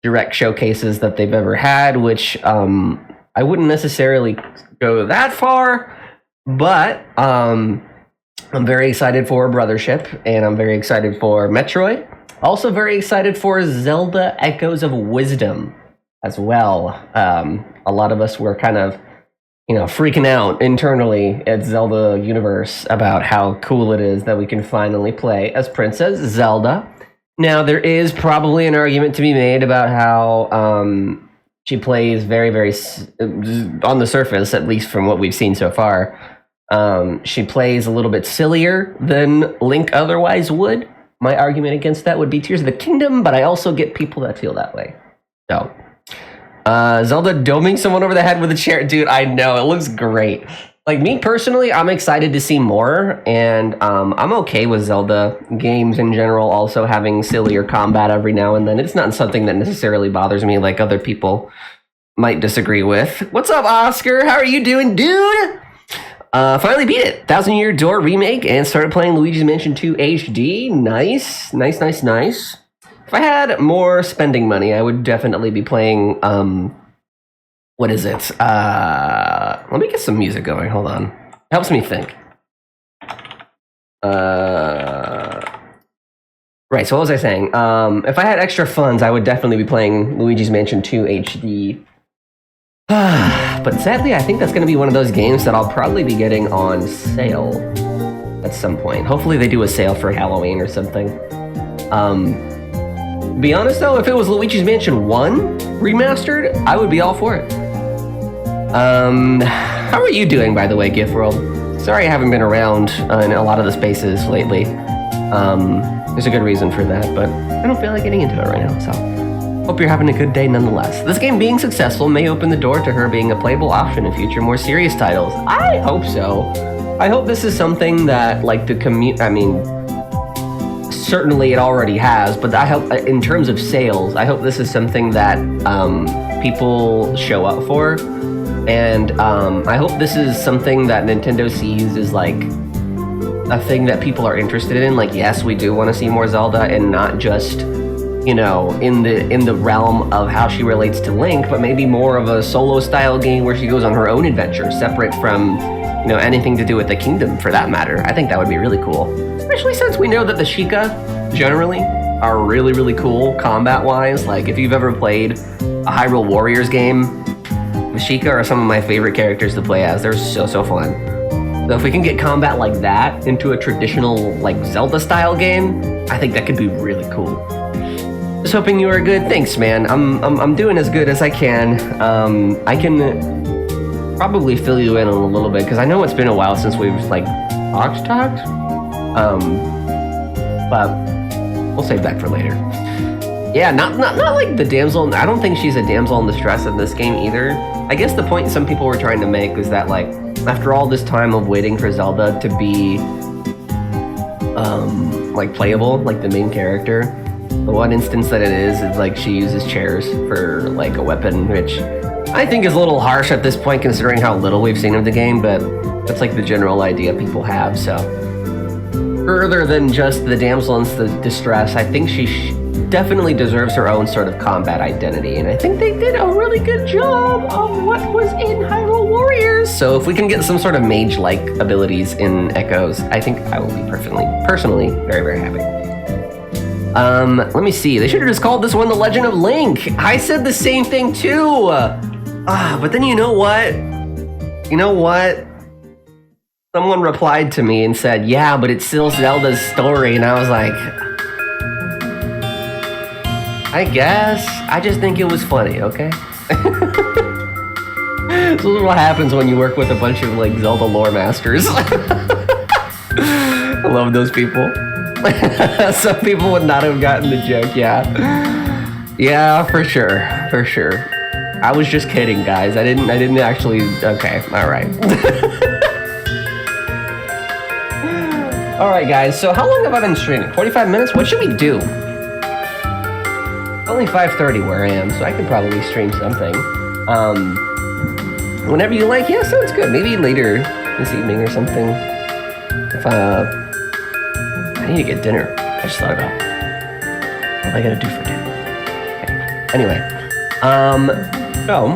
Direct showcases that they've ever had, which I wouldn't necessarily go that far, but I'm very excited for Brothership, and I'm very excited for Metroid. Also very excited for Zelda Echoes of Wisdom as well. A lot of us were kind of freaking out internally at Zelda Universe about how cool it is that we can finally play as Princess Zelda. Now, there is probably an argument to be made about how she plays very, very, on the surface, at least from what we've seen so far, she plays a little bit sillier than Link otherwise would. My argument against that would be Tears of the Kingdom, but I also get people that feel that way. So, Zelda doming someone over the head with a chair. Dude, I know, it looks great. Like, me personally, I'm excited to see more, and I'm okay with Zelda games in general also having sillier combat every now and then. It's not something that necessarily bothers me like other people might disagree with. What's up, Oscar? How are you doing, dude? Finally beat it. 1,000 Year Door remake and started playing Luigi's Mansion 2 HD. Nice. If I had more spending money, I would definitely be playing... what is it? Let me get some music going. Hold on. It helps me think. Right, so what was I saying? If I had extra funds, I would definitely be playing Luigi's Mansion 2 HD. But sadly, I think that's going to be one of those games that I'll probably be getting on sale at some point. Hopefully they do a sale for Halloween or something. Be honest though, if it was Luigi's Mansion 1 remastered, I would be all for it. How are you doing, by the way, Gift World? Sorry I haven't been around in a lot of the spaces lately. There's a good reason for that, but I don't feel like getting into it right now, so hope you're having a good day nonetheless. This game being successful may open the door to her being a playable option in future more serious titles. I hope so. I hope this is something that, like, certainly it already has, but I hope, in terms of sales, I hope this is something that people show up for. And I hope this is something that Nintendo sees as like a thing that people are interested in. Like, yes, we do want to see more Zelda, and not just, in the realm of how she relates to Link, but maybe more of a solo style game where she goes on her own adventure, separate from, anything to do with the kingdom for that matter. I think that would be really cool. Especially since we know that the Sheikah generally are really, really cool combat-wise. Like, if you've ever played a Hyrule Warriors game, the Sheikah are some of my favorite characters to play as. They're so fun. So if we can get combat like that into a traditional, like, Zelda-style game, I think that could be really cool. was hoping you were good. Thanks, man. I'm doing as good as I can. I can probably fill you in on a little bit because I know it's been a while since we've like talked. But we'll save that for later. Yeah, not like the damsel. I don't think she's a damsel in distress in this game either. I guess the point some people were trying to make was that like after all this time of waiting for Zelda to be like playable, like the main character, the one instance that it is like she uses chairs for like a weapon, which I think is a little harsh at this point considering how little we've seen of the game, but that's like the general idea people have. So further than just the damsel in the distress, I think she definitely deserves her own sort of combat identity, and I think they did a really good job of what was in Hyrule Warriors. So if we can get some sort of mage-like abilities in Echoes, I think I will be personally very, very happy. Let me see. They should have just called this one The Legend of Link. I said the same thing too. But then you know what? Someone replied to me and said, yeah, but it's still Zelda's story. And I was like, I guess. I just think it was funny, okay? This is what happens when you work with a bunch of like Zelda lore masters. I love those people. Some people would not have gotten the joke, yeah. Yeah, for sure. I was just kidding, guys. I didn't actually, okay, all right. All right, guys, so how long have I been streaming? 45 minutes? What should we do? Only 5:30 where I am, so I could probably stream something. Whenever you like, yeah, sounds good. Maybe later this evening or something. If I need to get dinner. I just thought about what am I gonna do for dinner. Okay. Anyway, so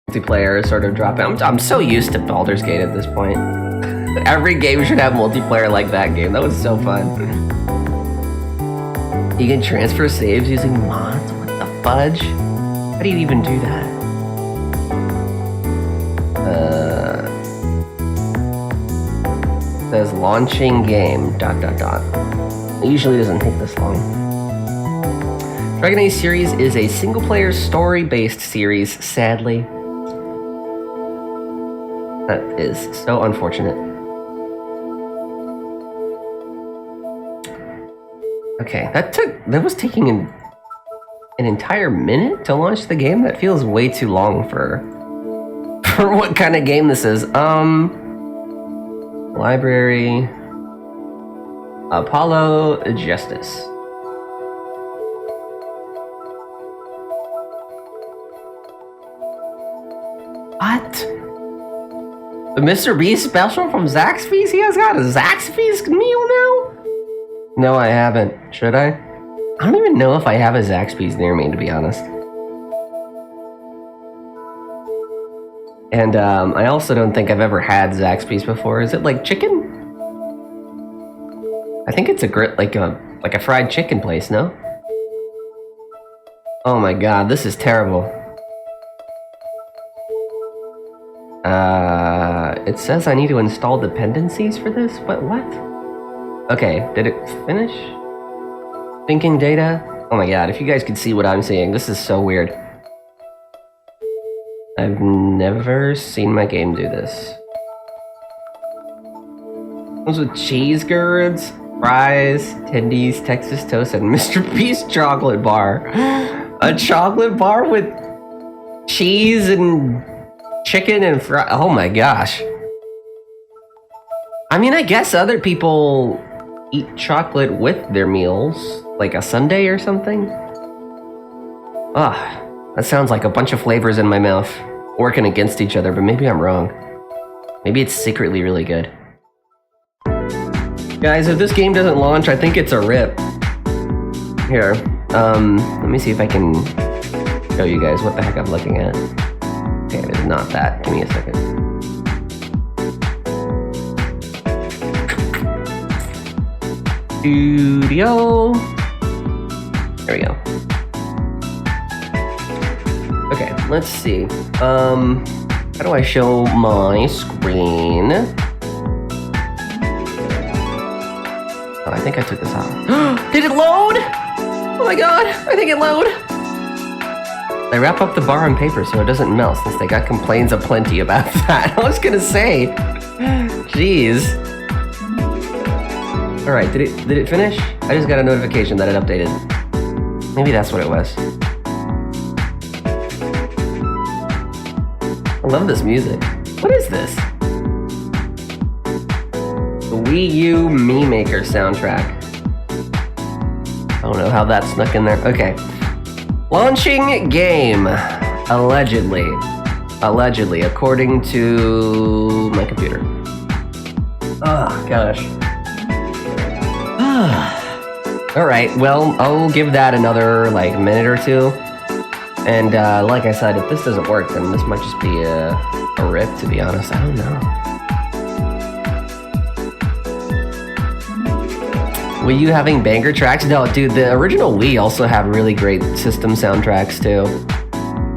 multiplayer sort of drop out. I'm so used to Baldur's Gate at this point. Every game should have multiplayer like that game. That was so fun. You can transfer saves using mods? What the fudge? How do you even do that? Says launching game, ... It usually doesn't take this long. Dragon Age series is a single-player story-based series, sadly. That is so unfortunate. Okay, that was taking an entire minute to launch the game? That feels way too long for what kind of game this is. Library. Apollo Justice. What? The Mr. Beast special from Zaxby's? He has got a Zaxby's meal now? No, I haven't. Should I? I don't even know if I have a Zaxby's near me, to be honest. And I also don't think I've ever had Zaxby's before. Is it like chicken? I think it's like a fried chicken place, no? Oh my god, this is terrible. It says I need to install dependencies for this? What? Okay, did it finish? Thinking data? Oh my god, if you guys could see what I'm seeing, this is so weird. I've never seen my game do this. Those with cheese curds, fries, tendies, Texas toast, and Mr. Beast chocolate bar. A chocolate bar with cheese and chicken and fries. Oh my gosh. I mean, I guess other people eat chocolate with their meals, like a sundae or something. That sounds like a bunch of flavors in my mouth working against each other, but maybe I'm wrong. Maybe it's secretly really good. Guys, if this game doesn't launch, I think it's a rip. Here, let me see if I can show you guys what the heck I'm looking at. Okay, it is not that. Give me a second. Studio. There we go. Okay, let's see. How do I show my screen? Oh, I think I took this out. Did it load? Oh my god, I think it loaded. I wrap up the bar on paper so it doesn't melt, since they got complaints aplenty about that. I was gonna say, jeez. All right, did it finish? I just got a notification that it updated. Maybe that's what it was. I love this music. What is this? The Wii U Me Maker soundtrack. I don't know how that snuck in there. Okay. Launching game. Allegedly. Allegedly, according to my computer. Oh, gosh. Alright, well, I'll give that another, minute or two. And, like I said, if this doesn't work, then this might just be a rip, to be honest. I don't know. Wii U having banger tracks? No, dude, the original Wii also had really great system soundtracks, too.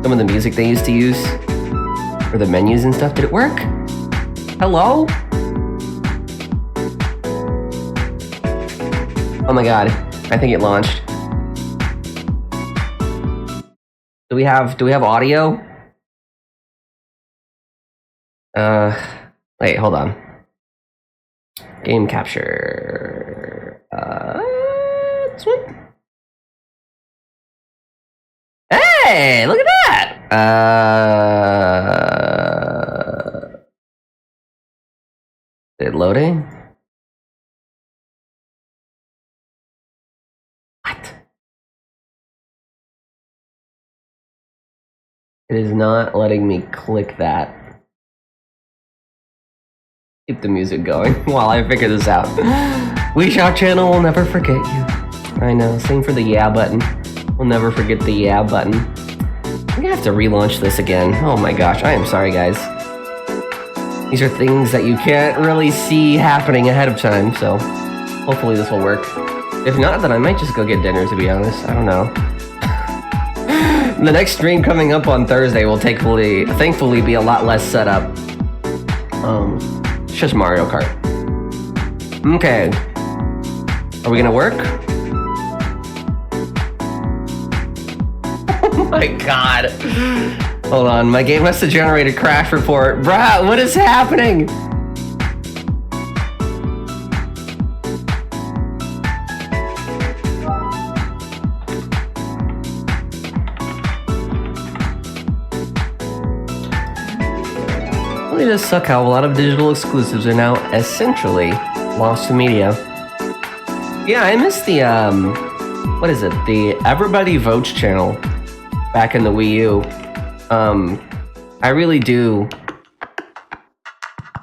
Some of the music they used to use for the menus and stuff. Did it work? Hello? Oh my god, I think it launched. Do we have audio? Wait, hold on. Game capture. This one? Hey, look at that! Is it loading? What? It is not letting me click that. Keep the music going while I figure this out. WeShop channel will never forget you. I know, same for the yeah button. We'll never forget the yeah button. I'm gonna have to relaunch this again. Oh my gosh, I am sorry, guys. These are things that you can't really see happening ahead of time, so hopefully this will work. If not, then I might just go get dinner, to be honest. I don't know. The next stream coming up on Thursday will thankfully be a lot less set up. It's just Mario Kart. Okay. Are we gonna work? Oh my god. Hold on, my game has to generate a crash report. Bruh, what is happening? It does suck how a lot of digital exclusives are now essentially lost to media. Yeah, I miss the, what is it? The Everybody Votes channel back in the Wii U. I really do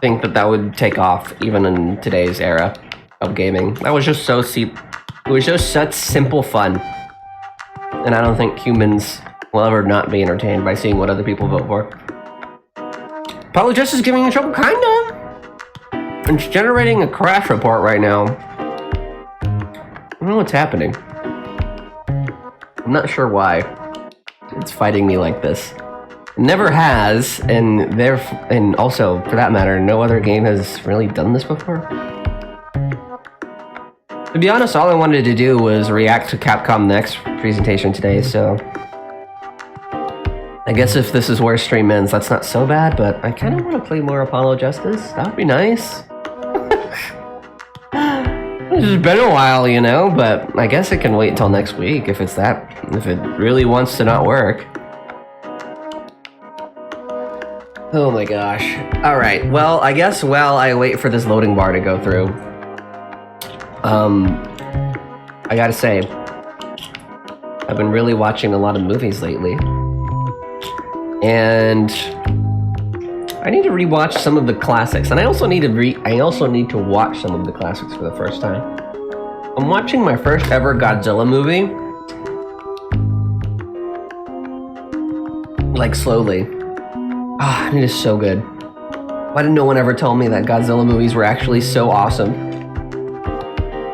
think that would take off even in today's era of gaming. That was just so it was just such simple fun. And I don't think humans will ever not be entertained by seeing what other people vote for. Apologist is giving you trouble, kinda. It's generating a crash report right now. I don't know what's happening. I'm not sure why it's fighting me like this. It never has, and also, for that matter, no other game has really done this before. To be honest, all I wanted to do was react to Capcom Next presentation today, so I guess if this is where stream ends, that's not so bad, but I kind of want to play more Apollo Justice. That would be nice. It's been a while, you know, but I guess it can wait until next week if it really wants to not work. Oh my gosh. Alright, well, I guess while I wait for this loading bar to go through, I gotta say, I've been really watching a lot of movies lately. And I need to rewatch some of the classics, and I also need to watch some of the classics for the first time. I'm watching my first ever Godzilla movie, like slowly. Ah, it is so good. Why did no one ever tell me that Godzilla movies were actually so awesome?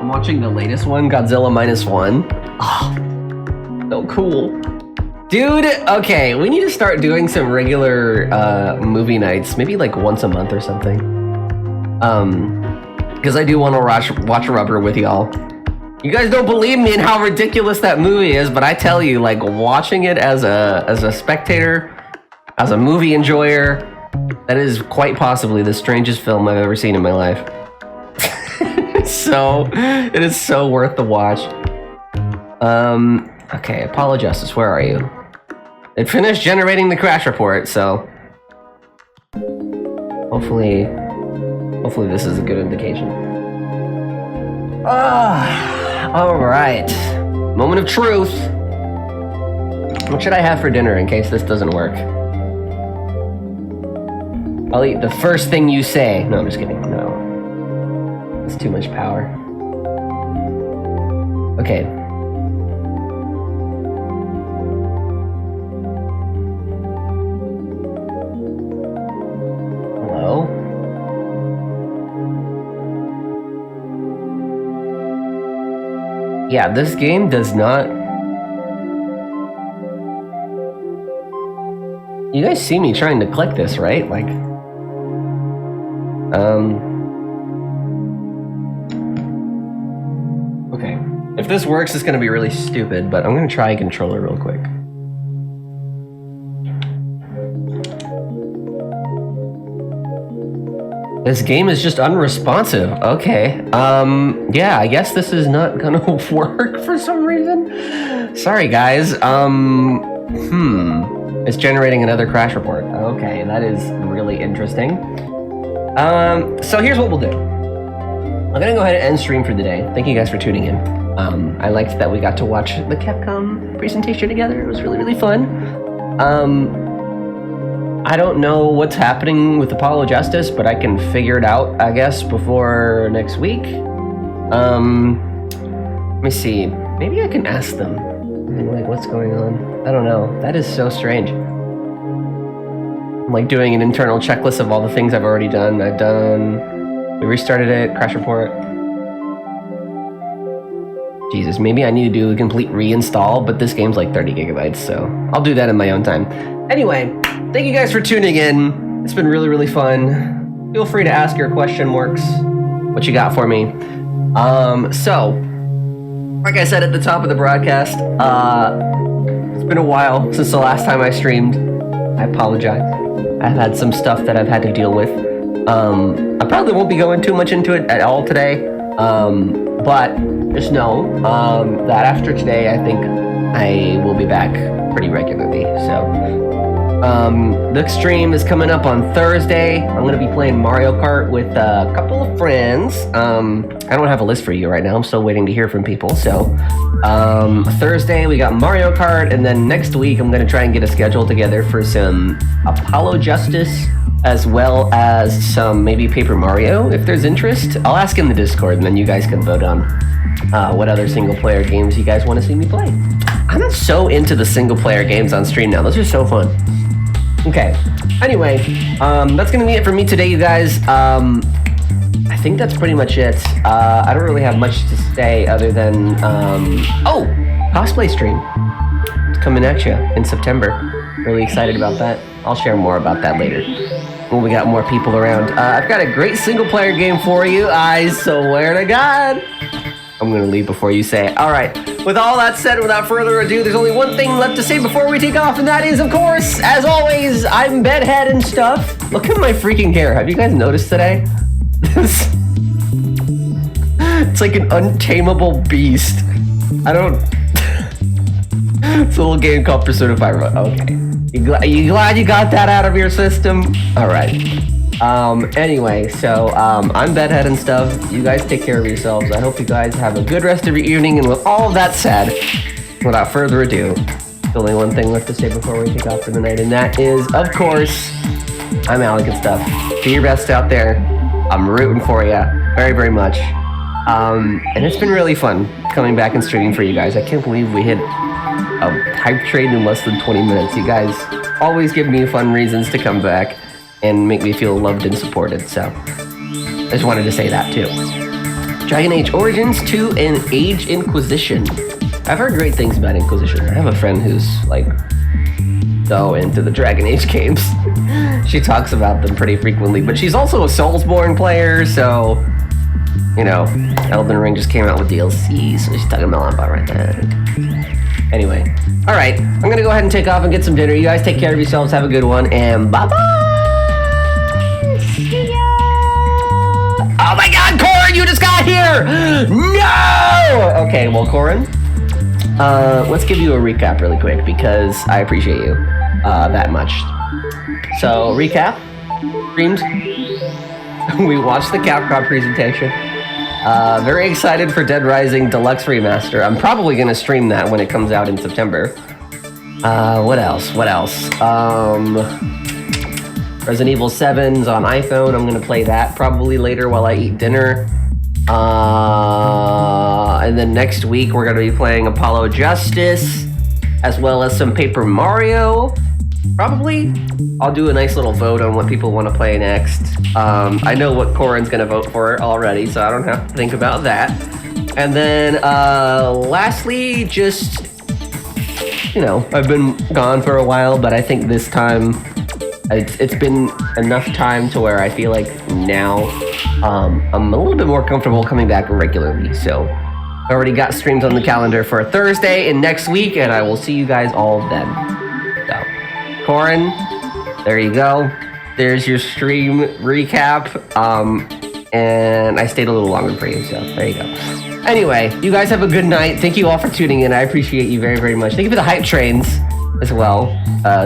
I'm watching the latest one, Godzilla -1. Ah, so cool. Dude, okay, we need to start doing some regular movie nights, maybe like once a month or something. Because I do want to watch Rubber with y'all. You guys don't believe me in how ridiculous that movie is, but I tell you, like, watching it as a spectator, as a movie enjoyer, that is quite possibly the strangest film I've ever seen in my life. It is so worth the watch. Okay, Apollo Justice, where are you? It finished generating the crash report, so hopefully this is a good indication. All right. Moment of truth. What should I have for dinner in case this doesn't work? I'll eat the first thing you say. No, I'm just kidding. No. It's too much power. Okay. Hello? Yeah, this game does not... You guys see me trying to click this, right? Like... Okay. If this works, it's gonna be really stupid, but I'm gonna try a controller real quick. This game is just unresponsive. Okay. Yeah, I guess this is not gonna work for some reason. Sorry, guys. It's generating another crash report. Okay, that is really interesting. So here's what we'll do. I'm gonna go ahead and end stream for the day. Thank you guys for tuning in. I liked that we got to watch the Capcom presentation together. It was really, really fun. I don't know what's happening with Apollo Justice, but I can figure it out, I guess, before next week. Let me see. Maybe I can ask them. Like, what's going on? I don't know. That is so strange. I'm like doing an internal checklist of all the things I've already done. We restarted it, crash report. Jesus, maybe I need to do a complete reinstall, but this game's like 30 gigabytes, so I'll do that in my own time. Anyway, thank you guys for tuning in. It's been really, really fun. Feel free to ask your question marks. What you got for me? So, like I said at the top of the broadcast, it's been a while since the last time I streamed. I apologize. I've had some stuff that I've had to deal with. I probably won't be going too much into it at all today, but just know that after today, I think I will be back pretty regularly. So, the stream is coming up on Thursday. I'm going to be playing Mario Kart with a couple of friends. I don't have a list for you right now. I'm still waiting to hear from people. So, Thursday we got Mario Kart, and then next week I'm going to try and get a schedule together for some Apollo Justice, as well as some maybe Paper Mario, if there's interest. I'll ask in the Discord, and then you guys can vote on what other single-player games you guys want to see me play. I'm not so into the single-player games on stream now. Those are so fun. Okay. Anyway, that's going to be it for me today, you guys. I think that's pretty much it. I don't really have much to say other than, cosplay stream. It's coming at you in September. Really excited about that. I'll share more about that later when we got more people around. I've got a great single-player game for you. I swear to God. I'm going to leave before you say it. All right. With all that said, without further ado, there's only one thing left to say before we take off, and that is, of course, as always, I'm Bedhead and Stuff. Look at my freaking hair. Have you guys noticed today? It's like an untamable beast. I don't... It's a little game called Persona 5. Okay. You glad you got that out of your system? All right. Anyway, so, I'm Bedhead and Stuff. You guys take care of yourselves. I hope you guys have a good rest of your evening. And with all of that said, without further ado, there's only one thing left to say before we kick off for the night, and that is, of course, I'm alecandstuff. Do your best out there. I'm rooting for you very, very much. And it's been really fun coming back and streaming for you guys. I can't believe we hit a hype train in less than 20 minutes. You guys always give me fun reasons to come back and make me feel loved and supported, so I just wanted to say that too. Dragon Age Origins 2 and Age Inquisition. I've heard great things about Inquisition. I have a friend who's like so into the Dragon Age games. She talks about them pretty frequently, but she's also a Soulsborne player, so you know, Elden Ring just came out with DLC, so she's talking about right there. Anyway, all right, I'm gonna go ahead and take off and get some dinner. You guys take care of yourselves, have a good one, and bye-bye! See ya! Oh my God, Corin, you just got here! No! Okay, well, Corin, let's give you a recap really quick because I appreciate you that much. So, recap, streamed. We watched the Capcom presentation. Very excited for Dead Rising Deluxe Remaster. I'm probably gonna stream that when it comes out in September. What else? Resident Evil 7's on iPhone. I'm gonna play that probably later while I eat dinner. And then next week we're gonna be playing Apollo Justice, as well as some Paper Mario. Probably. I'll do a nice little vote on what people want to play next. I know what Corin's gonna vote for already, so I don't have to think about that. And then lastly, just, you know, I've been gone for a while, but I think this time it's been enough time to where I feel like now I'm a little bit more comfortable coming back regularly. So I already got streams on the calendar for Thursday and next week, and I will see you guys all then. So, Corin, there you go. There's your stream recap. And I stayed a little longer for you, so there you go. Anyway, you guys have a good night. Thank you all for tuning in. I appreciate you very, very much. Thank you for the hype trains as well.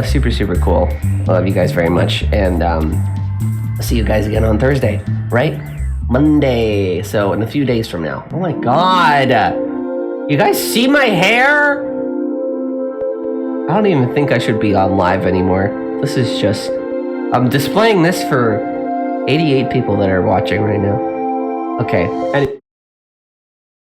Super, super cool. I love you guys very much. And I'll see you guys again on Thursday, right? Monday. So in a few days from now. Oh my God. You guys see my hair? I don't even think I should be on live anymore. This is just... I'm displaying this for 88 people that are watching right now. Okay.